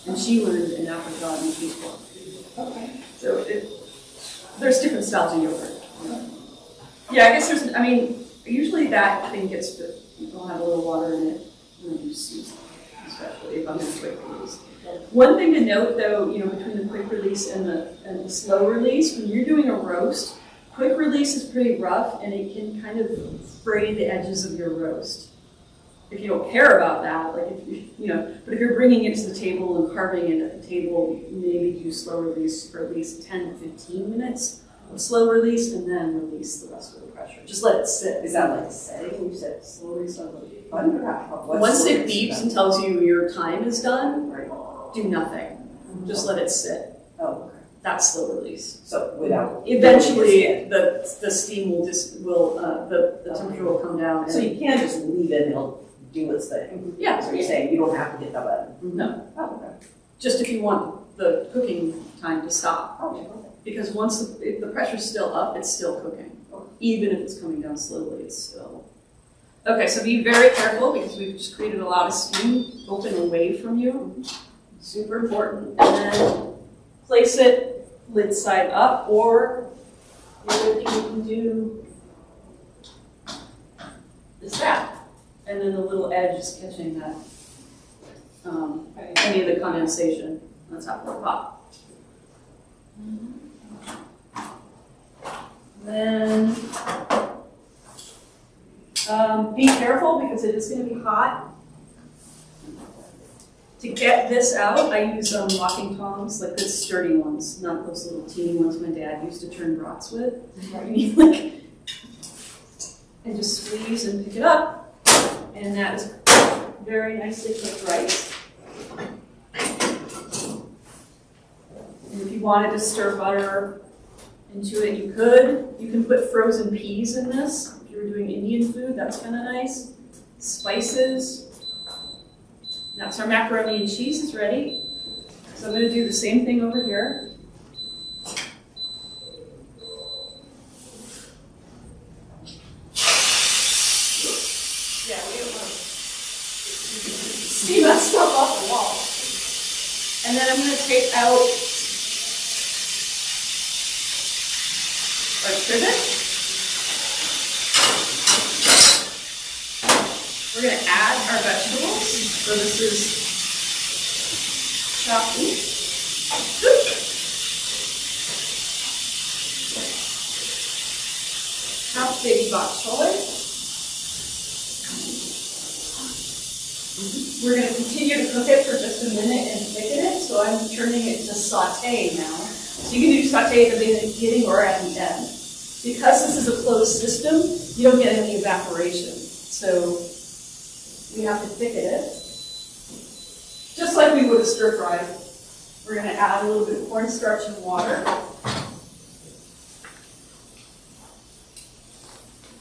and she learned in Africa and she's born. Okay. So there's different styles of yogurt. Yeah, I guess usually that thing gets to, you'll have a little water in it when you season, especially if I'm in a quick release. One thing to note though, between the quick release and the slow release, when you're doing a roast, quick release is pretty rough and it can kind of fray the edges of your roast. If you don't care about that, like but if you're bringing it to the table and carving it at the table, maybe do slow release for at least 10 to 15 minutes of slow release and then release the rest of the pressure. Just let it sit. Is that like setting? You said slow release on the button or how? Once it beeps and tells you your time is done, do nothing. Just let it sit. Oh, okay. That's slow release. So without. Eventually, the steam will the temperature will come down. So you can't just leave it and it'll do its thing. Yeah, That's what you're saying. You don't have to hit the button. No. Oh, okay. Just if you want the cooking time to stop. Oh, okay. Because if the pressure's still up, it's still cooking. Even if it's coming down slowly, it's still. Okay, so be very careful because we've just created a lot of steam open away from you. Super important. And then place it lid side up, or the other thing you can do is that. And then the little edge is catching that, any of the condensation on top of the pot. Then be careful because it is going to be hot. To get this out, I use walking tongs, like good sturdy ones, not those little teeny ones my dad used to turn brats with. You need and just squeeze and pick it up, and that is very nicely cooked rice. And if you wanted to stir butter into it, you could. You can put frozen peas in this. If you were doing Indian food, that's kind of nice. Spices. That's our macaroni and cheese is ready. So I'm going to do the same thing over here. Yeah, we don't want to see that stuff off the wall. And then I'm going to take out our trivet. We're going to add our vegetables. So this is chopped meat. Half baby bok choy. We're going to continue to cook it for just a minute and thicken it. So I'm turning it to saute now. So you can do saute at the beginning or at the end. Because this is a closed system, you don't get any evaporation. So we have to thicken it. Just like we would a stir fry. We're going to add a little bit of cornstarch and water.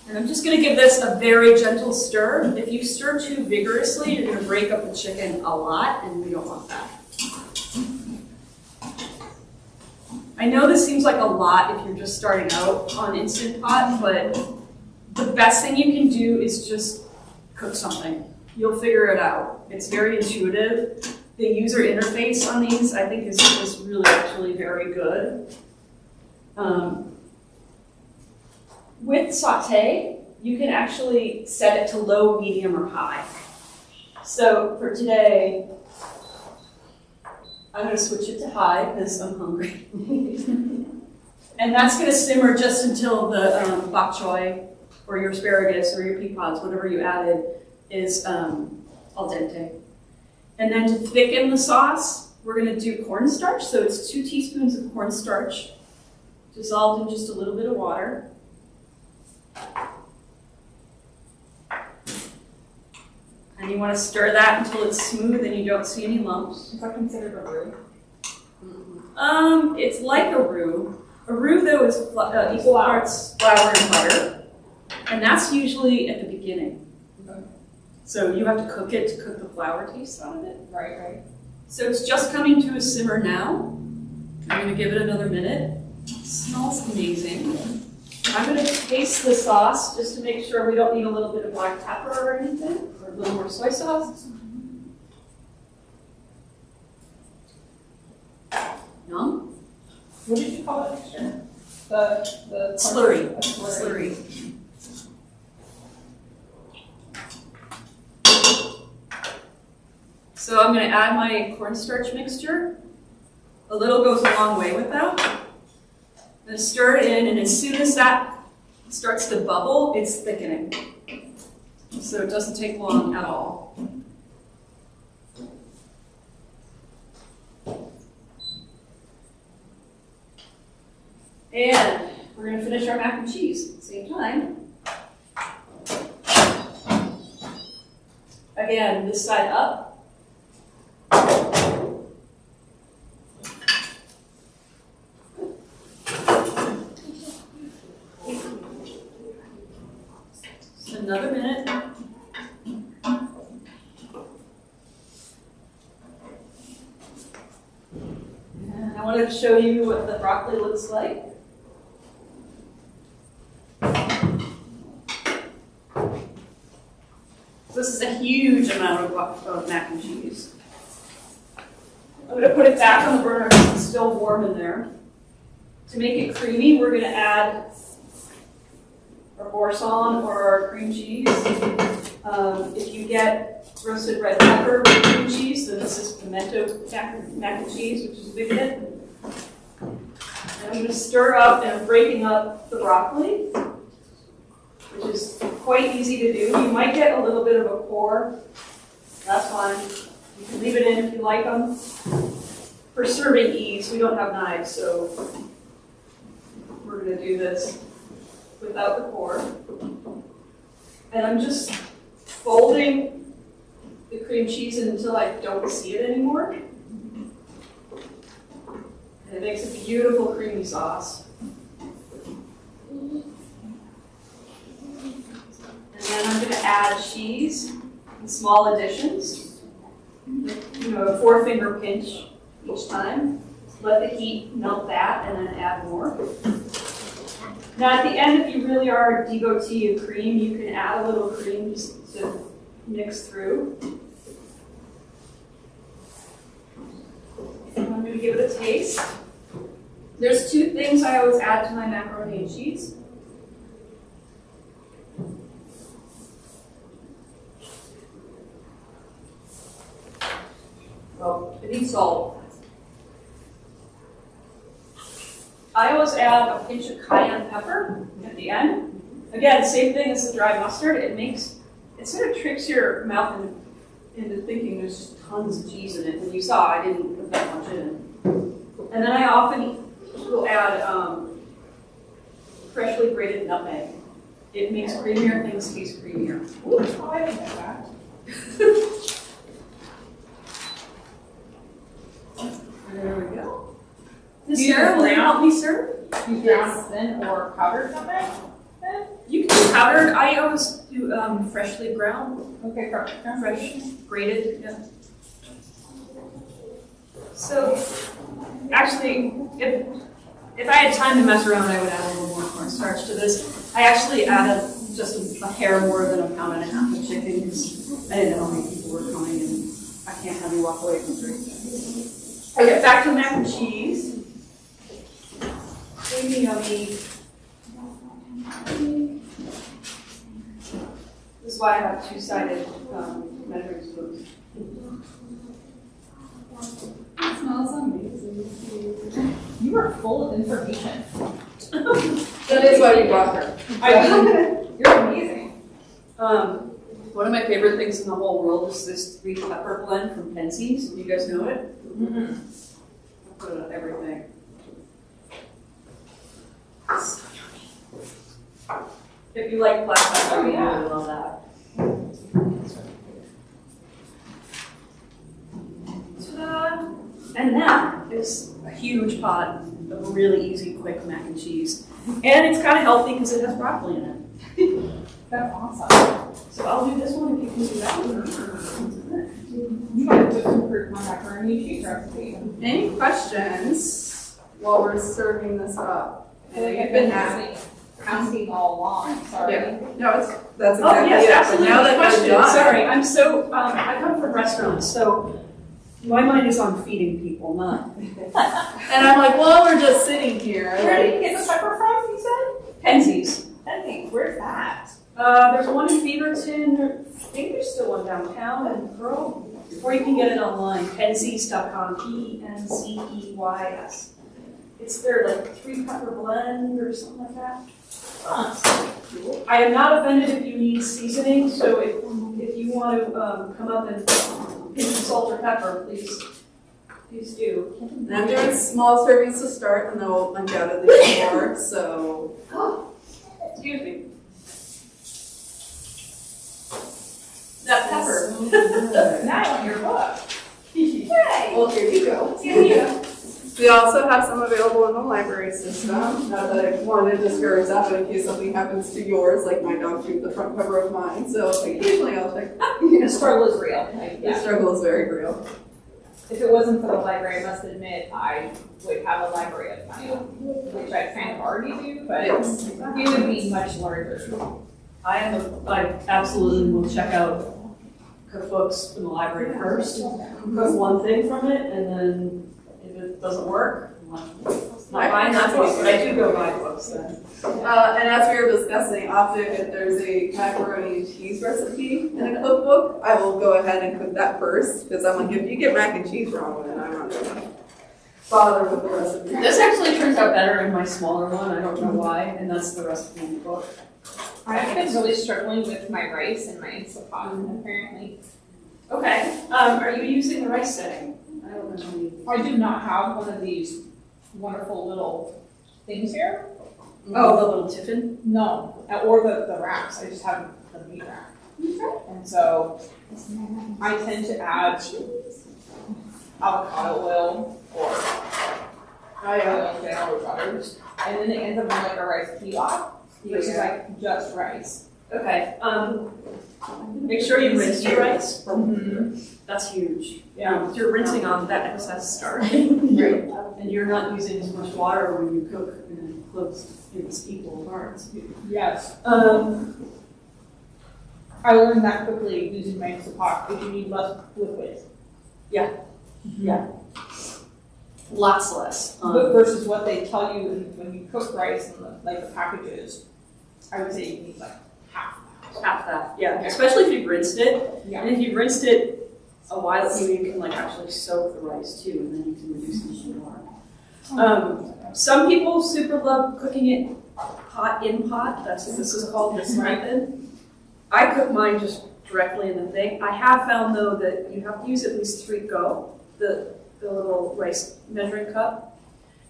And I'm just going to give this a very gentle stir. If you stir too vigorously, you're going to break up the chicken a lot, and we don't want that. I know this seems like a lot if you're just starting out on Instant Pot, but the best thing you can do is just cook something. You'll figure it out. It's very intuitive. The user interface on these, I think, is really actually very good. With saute, you can actually set it to low, medium, or high. So for today, I'm going to switch it to high because I'm hungry. And that's going to simmer just until the bok choy or your asparagus or your pea pods, whatever you added, is al dente. And then to thicken the sauce, we're going to do cornstarch. So it's 2 teaspoons of cornstarch dissolved in just a little bit of water. And you want to stir that until it's smooth and you don't see any lumps. Is that considered a roux? It's like a roux. A roux, though, is equal parts flour and butter. And that's usually at the beginning. Okay. So you have to cook it to cook the flour taste out of it. Right. So it's just coming to a simmer now. I'm going to give it another minute. It smells amazing. I'm going to taste the sauce just to make sure we don't need a little bit of black pepper or anything, or a little more soy sauce. Yum. What did you call it mixture? The Slurry. Slurry. So I'm going to add my cornstarch mixture. A little goes a long way with that. I'm going to stir it in, and as soon as that starts to bubble, it's thickening. So it doesn't take long at all. And we're going to finish our mac and cheese at the same time. Again, this side up. Just another minute. And I wanted to show you what the broccoli looks like. This is a huge amount of mac and cheese. I'm going to put it back on the burner because it's still warm in there. To make it creamy, we're going to add our boursin or our cream cheese. If you get roasted red pepper with cream cheese, then this is pimento mac and cheese, which is a big hit. And I'm going to stir up, and I'm breaking up the broccoli, which is quite easy to do. You might get a little bit of a core. That's fine. You can leave it in if you like them. For serving ease, we don't have knives, so we're going to do this without the core. And I'm just folding the cream cheese until I don't see it anymore. And it makes a beautiful creamy sauce. And then I'm going to add cheese in small additions. You know, a 4-finger pinch each time. Let the heat melt that and then add more. Now at the end, if you really are a devotee of cream, you can add a little cream just to mix through. And I'm going to give it a taste. There's 2 things I always add to my macaroni and cheese. Well, it needs salt. I always add a pinch of cayenne pepper at the end. Again, same thing as the dry mustard. It sort of tricks your mouth into thinking there's just tons of cheese in it. And you saw I didn't put that much in. And then I often will add freshly grated nutmeg. It makes creamier things taste creamier. Ooh, I didn't know that. There we go. Sarah, will you help me serve? You ground thin or powdered nutmeg? You can do powdered. I always do freshly ground, Okay, perfect. fresh grated. Yeah. So, actually, if I had time to mess around, I would add a little more cornstarch to this. I actually added just a hair more than 1.5 pounds of chicken because I didn't know how many people were coming, and I can't have you walk away from drinking. Okay, back to mac and cheese. Yummy, yummy. why I have two-sided measuring spoons. It smells amazing. You are full of information. That is why we brought her. You're amazing. One of my favorite things in the whole world is this 3-pepper blend from Pensie's. Do you guys know it? Mm-hmm. I put it on everything. It's so yummy. If you like black pepper, you really love that. Ta-da! And that is a huge pot of really easy, quick mac and cheese. And it's kind of healthy because it has broccoli in it. That's awesome. So I'll do this one if you can do that one. You might have just improved my macaroni and cheese recipe. Any questions while we're serving this up? I feel like I've been asking all along, sorry. Yeah. No, that's exactly Oh, yes, it. But absolutely. now that Question. we're done. Sorry, I'm so, I come from restaurants, so my mind is on feeding people, not. And I'm like, well, we're just sitting here. Where did you Like, get the pepper from, you said? Pensie's. Pensie's, where's that? There's one in Beaverton, I think there's still one downtown in Pearl, or you can get it online, Pensie's.com, Penceys. It's their like 3-pepper blend or something like that. I am not offended if you need seasoning, so if you want to come up and pinch some salt or pepper, please do. and I'm doing small servings to start, and they'll undoubtedly be more. So, Excuse me. That pepper. Now I want your book. well, here you go. Here you go. We also have some available in the library system. Not that I want to discourage that, but in case something happens to yours, like my dog chewed the front cover of mine, so occasionally I'll check. The struggle is real. The struggle is very real. If it wasn't for the library, I must admit, I would have a library of my own, which I kind of already do, but Yes. it would be much larger. I absolutely will check out cookbooks in the library first, cook one thing from it, and then if it doesn't work, I'm not buying that book, but I do go buy books then. And as we were discussing, often if there's a macaroni and cheese recipe in a cookbook, I will go ahead and cook that first, because I'm like, if you get mac and cheese wrong, then I'm not gonna bother with the recipe. This actually turns out better in my smaller one, I don't know why, and that's the recipe in the book. I've been really struggling with my rice and my Instant Pot, apparently. Okay, are you using the rice setting? I don't know. I do not have one of these wonderful little things here. Oh, the little tiffin? No, or the wraps. I just have the meat wrap. And so I tend to add avocado oil or oil in general or butters, and then it ends up in like a rice pilaf, which is like just rice. Okay, make sure you rinse your rice. Mm-hmm. That's huge. Yeah. You're rinsing off that excess starch. Right. And you're not using as much water when you cook in close, equal parts. Yes. I learned that quickly using my Instant Pot. If you need less liquid. Yeah. Lots less. But versus what they tell you when you cook rice in the packages, I would say you need like half. Half that, yeah. Especially if you've rinsed it. Yeah. And if you've rinsed it a while, you can like actually soak the rice too, and then you can reduce the water. Some people super love cooking it pot in pot. That's what this is called, this method. I cook mine just directly in the thing. I have found though that you have to use at least 3 the little rice measuring cup.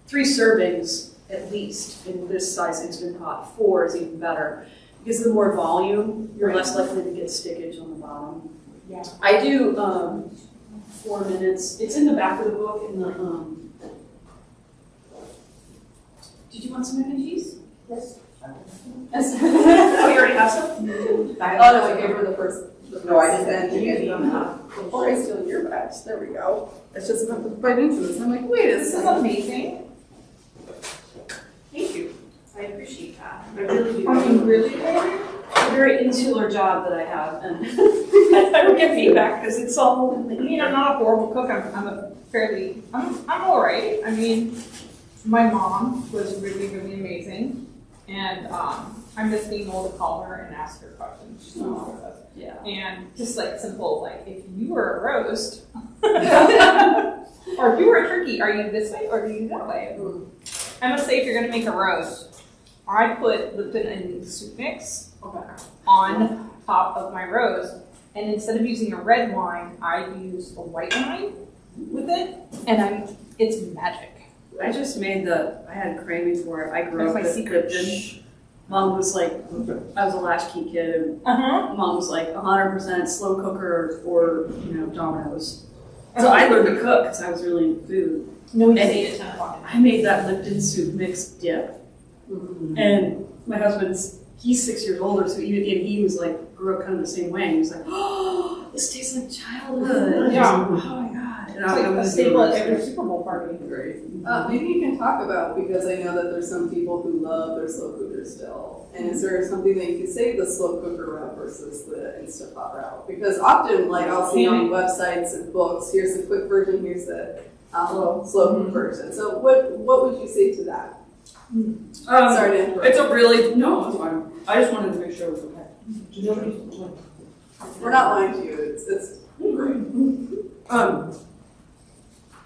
3 servings at least in this size Instant Pot. 4 is even better. Because the more volume, you're less likely to get stickage on the bottom. Yeah. I do 4 minutes. It's in the back of the book. In the Did you want some mac and cheese? Yes. Oh, you already have some? Oh, no, I gave her the first. No, I didn't. And you get enough. Before I steal your batch. There we go. It's just enough to bite into this. I'm like, wait a This is second. amazing. Thank you. I appreciate that. I really do. I mean, really? It's a very insular job that I have, and I don't get feedback because it's all. I mean, I'm not a horrible cook. I'm all right. I mean, my mom was really, really amazing, and I'm just being able to call her and ask her questions. She's not with us. Yeah. And just like simple, like if you were a roast, or if you were a turkey, are you this way or are you that way? I'm gonna say if you're gonna make a roast, I put Lipton and soup mix on top of my roast, and instead of using a red wine, I use a white wine with it, and it's magic. I just made I had cravings for it. I grew That's up my with secret. Lipton. Mom was like, I was a latchkey kid, and Mom was like 100% slow cooker or, Domino's. So I learned to cook because I was really into food. No, you And ate it 10 o'clock. I made that Lipton soup mix dip. And my he's 6 years older, so he was like, grew up kind of the same way. And he was like, oh, this tastes like childhood. Yeah. Like, oh my God. And It's like a staple at every Super Bowl party. Maybe you can talk about, because I know that there's some people who love their slow cooker still. And is there something that you can say the slow cooker route versus the Instant Pot route? Because often, like, I'll see on websites and books, here's the quick version, here's the slow cook version. So what would you say to that? Sorry to interrupt. It's a really, no, it's fine. I just wanted to make sure it was okay. We're not lying to you, it's great.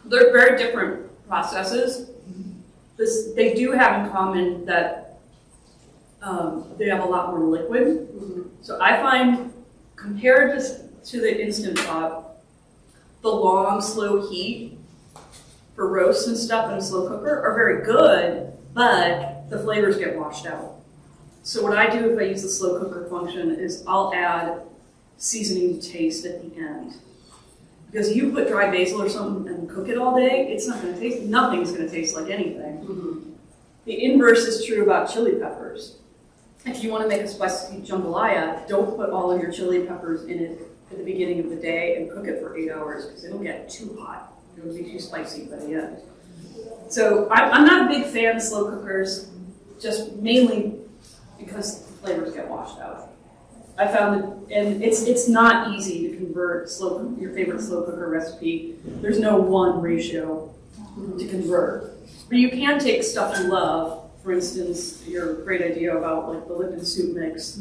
They're very different processes. They do have in common that they have a lot more liquid. So I find, compared to the Instant Pot, the long, slow heat for roasts and stuff in a slow cooker are very good, but the flavors get washed out. So what I do if I use the slow cooker function is I'll add seasoning to taste at the end. Because you put dry basil or something and cook it all day, it's not going to taste, nothing's going to taste like anything. The inverse is true about chili peppers. If you want to make a spicy jambalaya, don't put all of your chili peppers in it at the beginning of the day and cook it for 8 hours because it'll get too hot. It'll be too spicy by the end. So I'm not a big fan of slow cookers, just mainly because the flavors get washed out. I found that, and it's not easy to convert your favorite slow cooker recipe. There's no one ratio to convert. But you can take stuff you love. For instance, your great idea about like the Lipton soup mix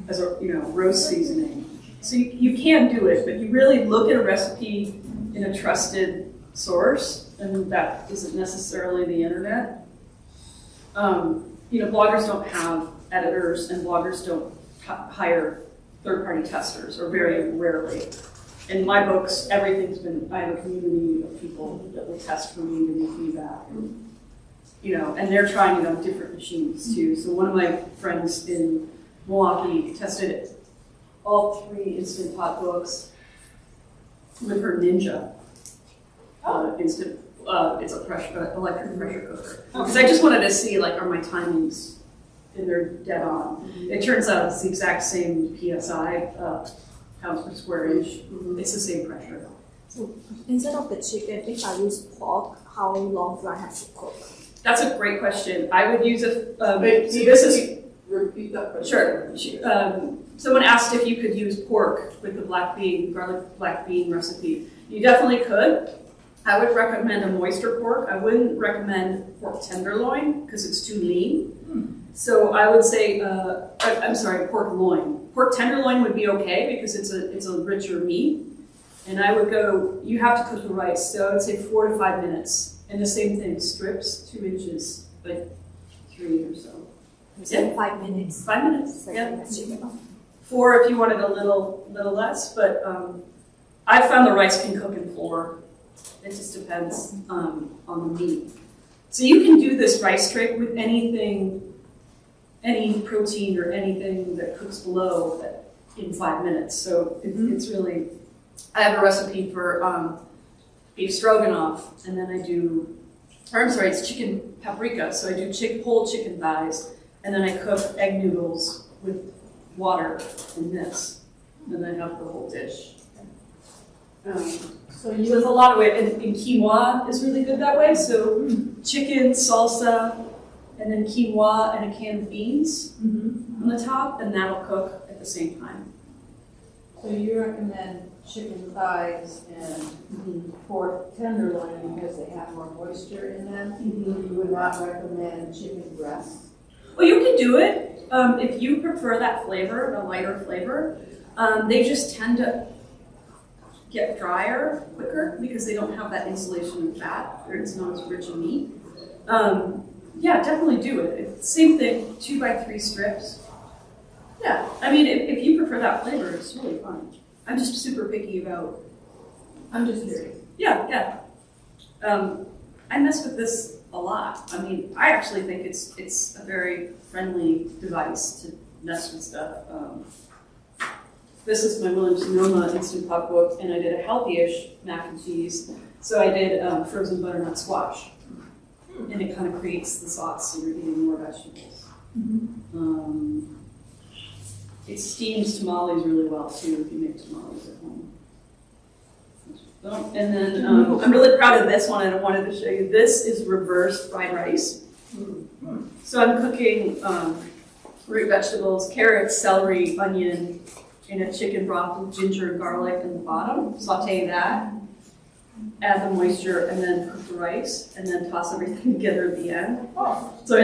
as a roast seasoning. So you can do it, but you really look at a recipe in a trusted source, and that isn't necessarily the internet. Bloggers don't have editors, and bloggers don't hire third-party testers, or very rarely. In my books, I have a community of people that will test for me and give me feedback. And they're trying it on different machines too. So one of my friends in Milwaukee tested all 3 Instant Pot books with her Ninja it's a electric pressure cooker. Because I just wanted to see, like, are my timings, and they're dead on. It turns out it's the exact same PSI, pounds per square inch. It's the same pressure. So instead of the chicken, if I use pork, how long do I have to cook? That's a great question. I would use repeat that question. Sure. Someone asked if you could use pork with the garlic black bean recipe. You definitely could. I would recommend a moister pork. I wouldn't recommend pork tenderloin because it's too lean. So I would say, pork loin. Pork tenderloin would be okay because it's a richer meat. And I would go, you have to cook the rice, so I would say 4 to 5 minutes. And the same thing, strips, 2 inches, like 3 or so. So 5 minutes. 5 minutes, So yeah. that's chicken. 4 if you wanted a little less, but I found the rice can cook in 4. It just depends on the meat. So you can do this rice trick with anything, any protein or anything that cooks below in 5 minutes. So it's really, I have a recipe for beef stroganoff, and then it's chicken paprika. So I do whole chicken thighs, and then I cook egg noodles with water and this, and then I have the whole dish. So there's a lot of way, and quinoa is really good that way. So chicken, salsa, and then quinoa and a can of beans on the top, and that'll cook at the same time. So you recommend chicken thighs and pork tenderloin because they have more moisture in them? You would not recommend chicken breasts? Well, you can do it if you prefer that flavor, the lighter flavor. They just tend to get drier quicker because they don't have that insulation of fat, or it's not as rich in meat. Yeah, definitely do it. Same thing, 2x3 strips. Yeah, I mean, if you prefer that flavor, it's really fun. I'm just super picky about. I'm just curious. Yeah. I mess with this a lot. I mean, I actually think it's a very friendly device to mess with stuff. This is my Williams-Sonoma Instant Cookbook, and I did a healthy-ish mac and cheese. So I did frozen butternut squash, and it kind of creates the sauce, so you're eating more vegetables. It steams tamales really well too if you make tamales at home. And then I'm really proud of this one, and I wanted to show you. This is reverse fried rice. So I'm cooking root vegetables, carrots, celery, onion, in a chicken broth with ginger and garlic in the bottom. Saute that, add the moisture, and then cook the rice, and then toss everything together at the end. So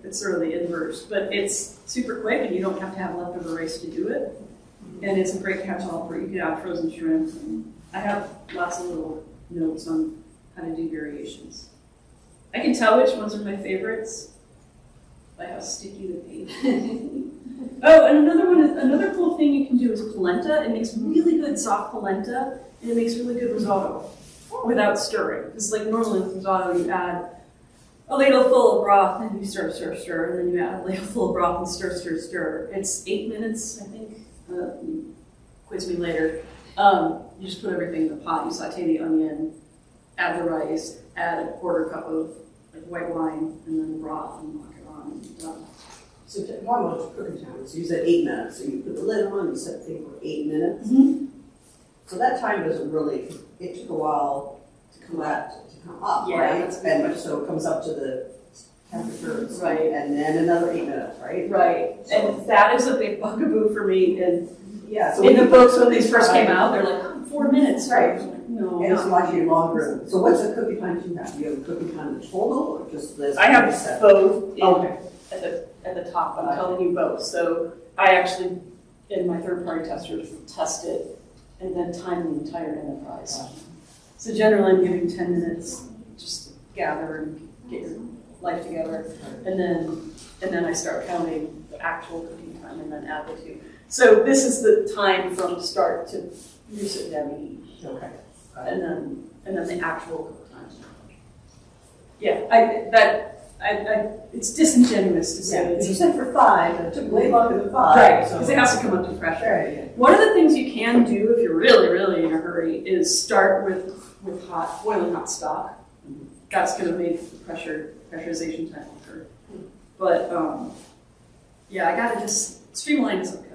it's sort of the inverse, but it's super quick, and you don't have to have leftover rice to do it. And it's a great catch-all for you can add frozen shrimp. And I have lots of little notes on how to do variations. I can tell which ones are my favorites by how sticky the paint. Oh, and another cool thing you can do is polenta. It makes really good soft polenta, and it makes really good risotto without stirring. Because like normally with risotto, you add a ladle full of broth, and you stir, and then you add a ladle full of broth and stir. It's 8 minutes, I think. Quiz me later. You just put everything in the pot. You saute the onion, add the rice, add a quarter cup of like white wine, and then the broth, and knock it on, and you're done. So talking about cooking time, so you said 8 minutes, so you put the lid on, you set the thing for 8 minutes. So that time doesn't really, it took a while to come up, Yeah, right? that's And so it comes up to the temperature, Right. and then another 8 minutes, right? Right, and that is a big bugaboo for me. And Yeah, so in the books when these first came out, they're like, 4 minutes, Right. No, And it's not actually longer. So what's the cooking time you have? Do you have a cooking time that's total, or just this? I have both Okay. at the top. I'm telling you both. So I actually, in my third-party testers, test it and then time the entire enterprise. So generally, I'm giving 10 minutes just to gather and get your life together, and then I start counting the actual cooking time and then add the two. So this is the time from start to you sit down and eat. Okay. And then the actual cook time. Yeah, it's disingenuous to say. Yeah, you said for 5, and it took way longer than 5. Right, because it has to come up to pressure. Sure, yeah. One of the things you can do if you're really, really in a hurry is start with boiling hot stock. That's going to make the pressurization time quicker. But yeah, I got to just streamline this up.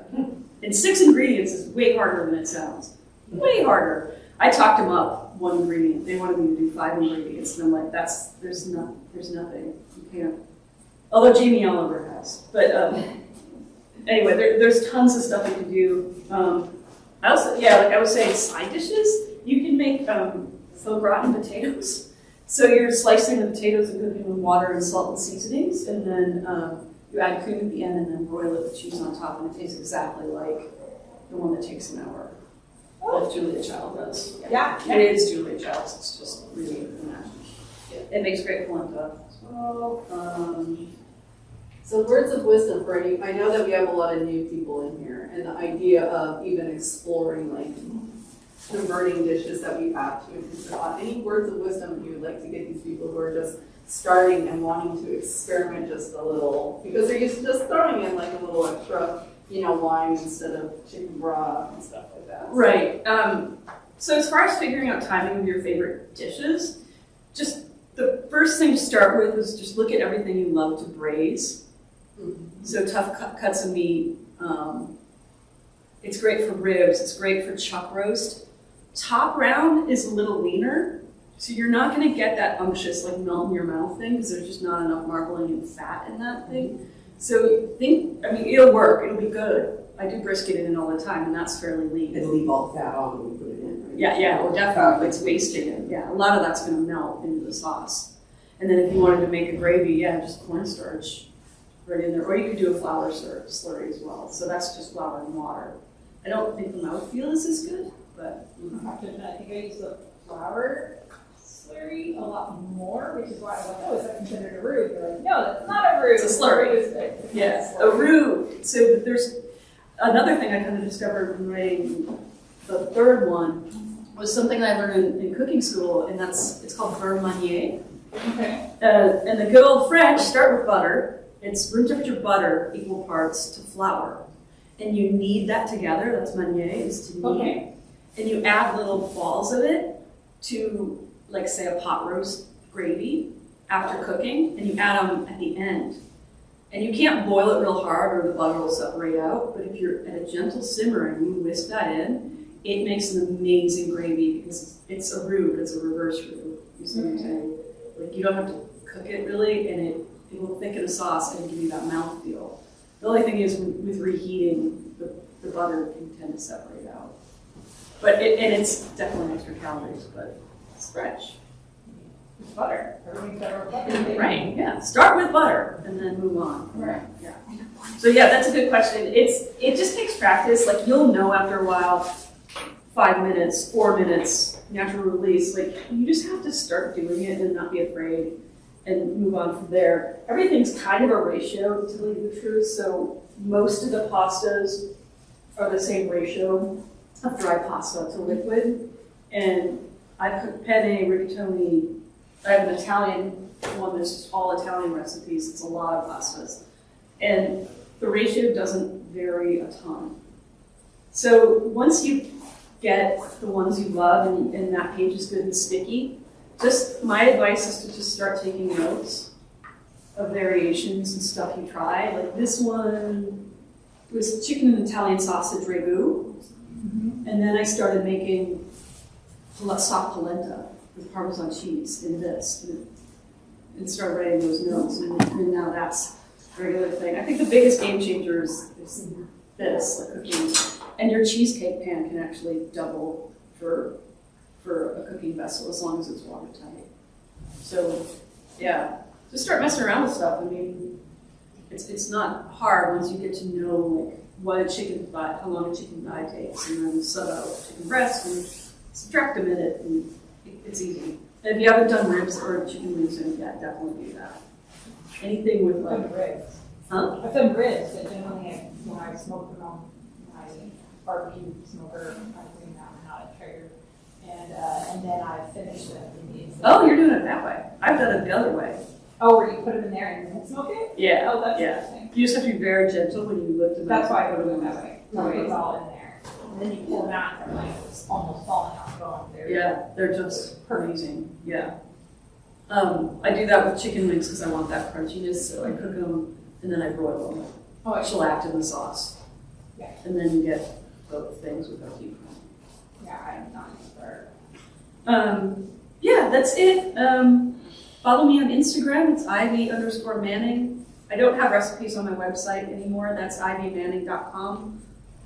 And 6 ingredients is way harder than it sounds. Way harder. I talked them up 1 ingredient. They wanted me to do 5 ingredients, and I'm like, there's nothing. You can't. Although Jamie Oliver has. But anyway, there's tons of stuff you can do. I was saying, side dishes. You can make faux gratin potatoes. So you're slicing the potatoes and cooking with water and salt and seasonings, and then you add cream at the end, and then broil it with cheese on top, and it tastes exactly like the one that takes an hour. That Julia Child does. Yeah. And it is Julia Child's. It's just really magic. It makes great polenta. So words of wisdom for any, I know that we have a lot of new people in here, and the idea of even exploring like converting dishes that we have to into any words of wisdom you would like to get these people who are just starting and wanting to experiment just a little, because they're used to just throwing in like a little extra, wine instead of chicken broth and stuff like that. Right. So as far as figuring out timing of your favorite dishes, just the first thing to start with is just look at everything you love to braise. So tough cuts of meat. It's great for ribs. It's great for chuck roast. Top round is a little leaner, so you're not going to get that unctuous, like melt in your mouth thing, because there's just not enough marbling and fat in that thing. So it'll work. It'll be good. I do brisket in it all the time, and that's fairly lean. And leave all the fat on when you put it in, right? Yeah, well, definitely. It's wasting it. Yeah, a lot of that's going to melt into the sauce. And then if you wanted to make a gravy, just cornstarch. right in there. Or you could do a flour slurry as well. So that's just flour and water. I don't think the mouthfeel is as good, but I have to admit, I think I use the flour slurry a lot more, which is why I was like, oh, is that considered a roux? They're like, no, that's not a roux. It's a slurry. It's yes, a a roux. So there's another thing I kind of discovered when writing the third one was something I learned in cooking school, and it's called beurre manier. Okay. And the good old French start with butter. It's room temperature butter, equal parts to flour. And you knead that together. That's manier, is to knead. Okay. And you add little balls of it to, like, say, a pot roast gravy after cooking, and you add them at the end. And you can't boil it real hard or the butter will separate out, but if you're at a gentle simmer and you whisk that in, it makes an amazing gravy because it's a roux, but it's a reverse roux. You see what I'm saying? Like, you don't have to cook it really, and it will thicken a sauce and give you that mouthfeel. The only thing is with reheating, the butter can tend to separate out. But it's definitely extra calories, but it's French. It's butter. Everything's better with butter. Right, yeah. Start with butter and then move on. Right. Yeah. So yeah, that's a good question. It just takes practice. Like, you'll know after a while, 5 minutes, 4 minutes, natural release. Like, you just have to start doing it and not be afraid and move on from there. Everything's kind of a ratio, to tell you the truth. So most of the pastas are the same ratio of dry pasta to liquid. And I cook penne, rigatoni. I have an Italian one that's just all Italian recipes. It's a lot of pastas. And the ratio doesn't vary a ton. So once you get the ones you love and that page is good and sticky, just my advice is to just start taking notes of variations and stuff you try. Like this one was chicken and Italian sausage ragu. And then I started making soft polenta with Parmesan cheese in this and started writing those notes. And now that's a regular thing. I think the biggest game changer is this, like cooking. And your cheesecake pan can actually double for a cooking vessel as long as it's watertight. So yeah, just start messing around with stuff. I mean, it's not hard once you get to know like what a chicken thigh, how long a chicken thigh takes, and then sub out chicken breast and subtract a minute, and it's easy. And if you haven't done ribs or chicken wings yet, definitely do that. Anything with I've like, done ribs. huh? I've done ribs, but generally when I smoke them on my barbecue smoker, I bring that one out at Traeger. And then I finish them in the instant. Oh, you're doing it that way. I've done it the other way. Oh, where you put them in there and then smoke it? Yeah. Oh, that's Yeah. interesting. You just have to be very gentle when you lift them. That's why I up. put them that way. So it's all in there. And then you pull them out and they're like it's almost falling off the bone. Yeah, they're just amazing. Yeah. I do that with chicken wings because I want that crunchiness, so I cook them and then I broil them. Oh, Shellacked in the sauce. Yeah. And then you get both things without deep frying. yeah, I'm not an expert. Yeah, that's it. Follow me on Instagram. It's ivy_Manning. I don't have recipes on my website anymore. That's ivymanning.com.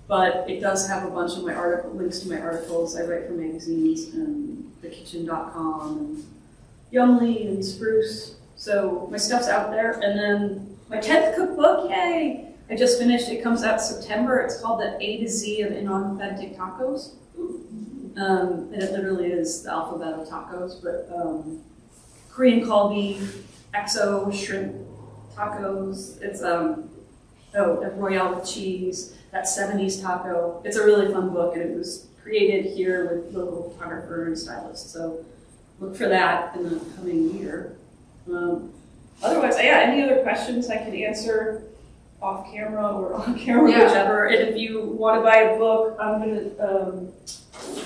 But it does have a bunch of my links to my articles. I write for magazines and thekitchen.com and Yumly and Spruce. So my stuff's out there. And then my 10th cookbook, yay! I just finished. It comes out September. It's called The A to Z of Inauthentic Tacos. And it literally is the alphabet of tacos, but Korean kalbi, XO, shrimp tacos. It's Royale with cheese, that 70s taco. It's a really fun book, and it was created here with local photographer and stylist. So look for that in the coming year. Otherwise, yeah, any other questions I can answer off camera or on camera, Yeah. whichever. And if you want to buy a book, I'm gonna.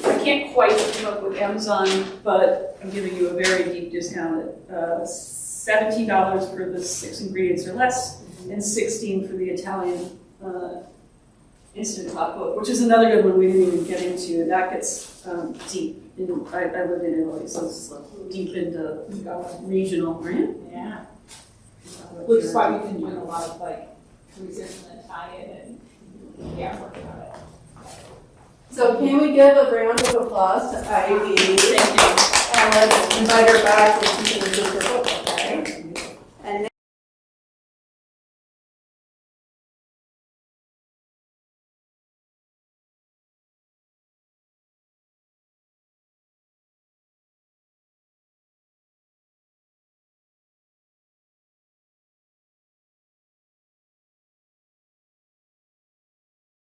I can't quite come up with Amazon, but I'm giving you a very deep discount at $17 for the 6 ingredients or less, and $16 for the Italian Instant Pot book, which is another good one we didn't even get into. That gets deep. I lived in Italy, so it's like deep into regional, right? Yeah. Which is why we've been doing a lot of like research in Italian and yeah, working on it. So can we give a round of applause to Ivy? Thank you. And let's invite her back when she finishes her book.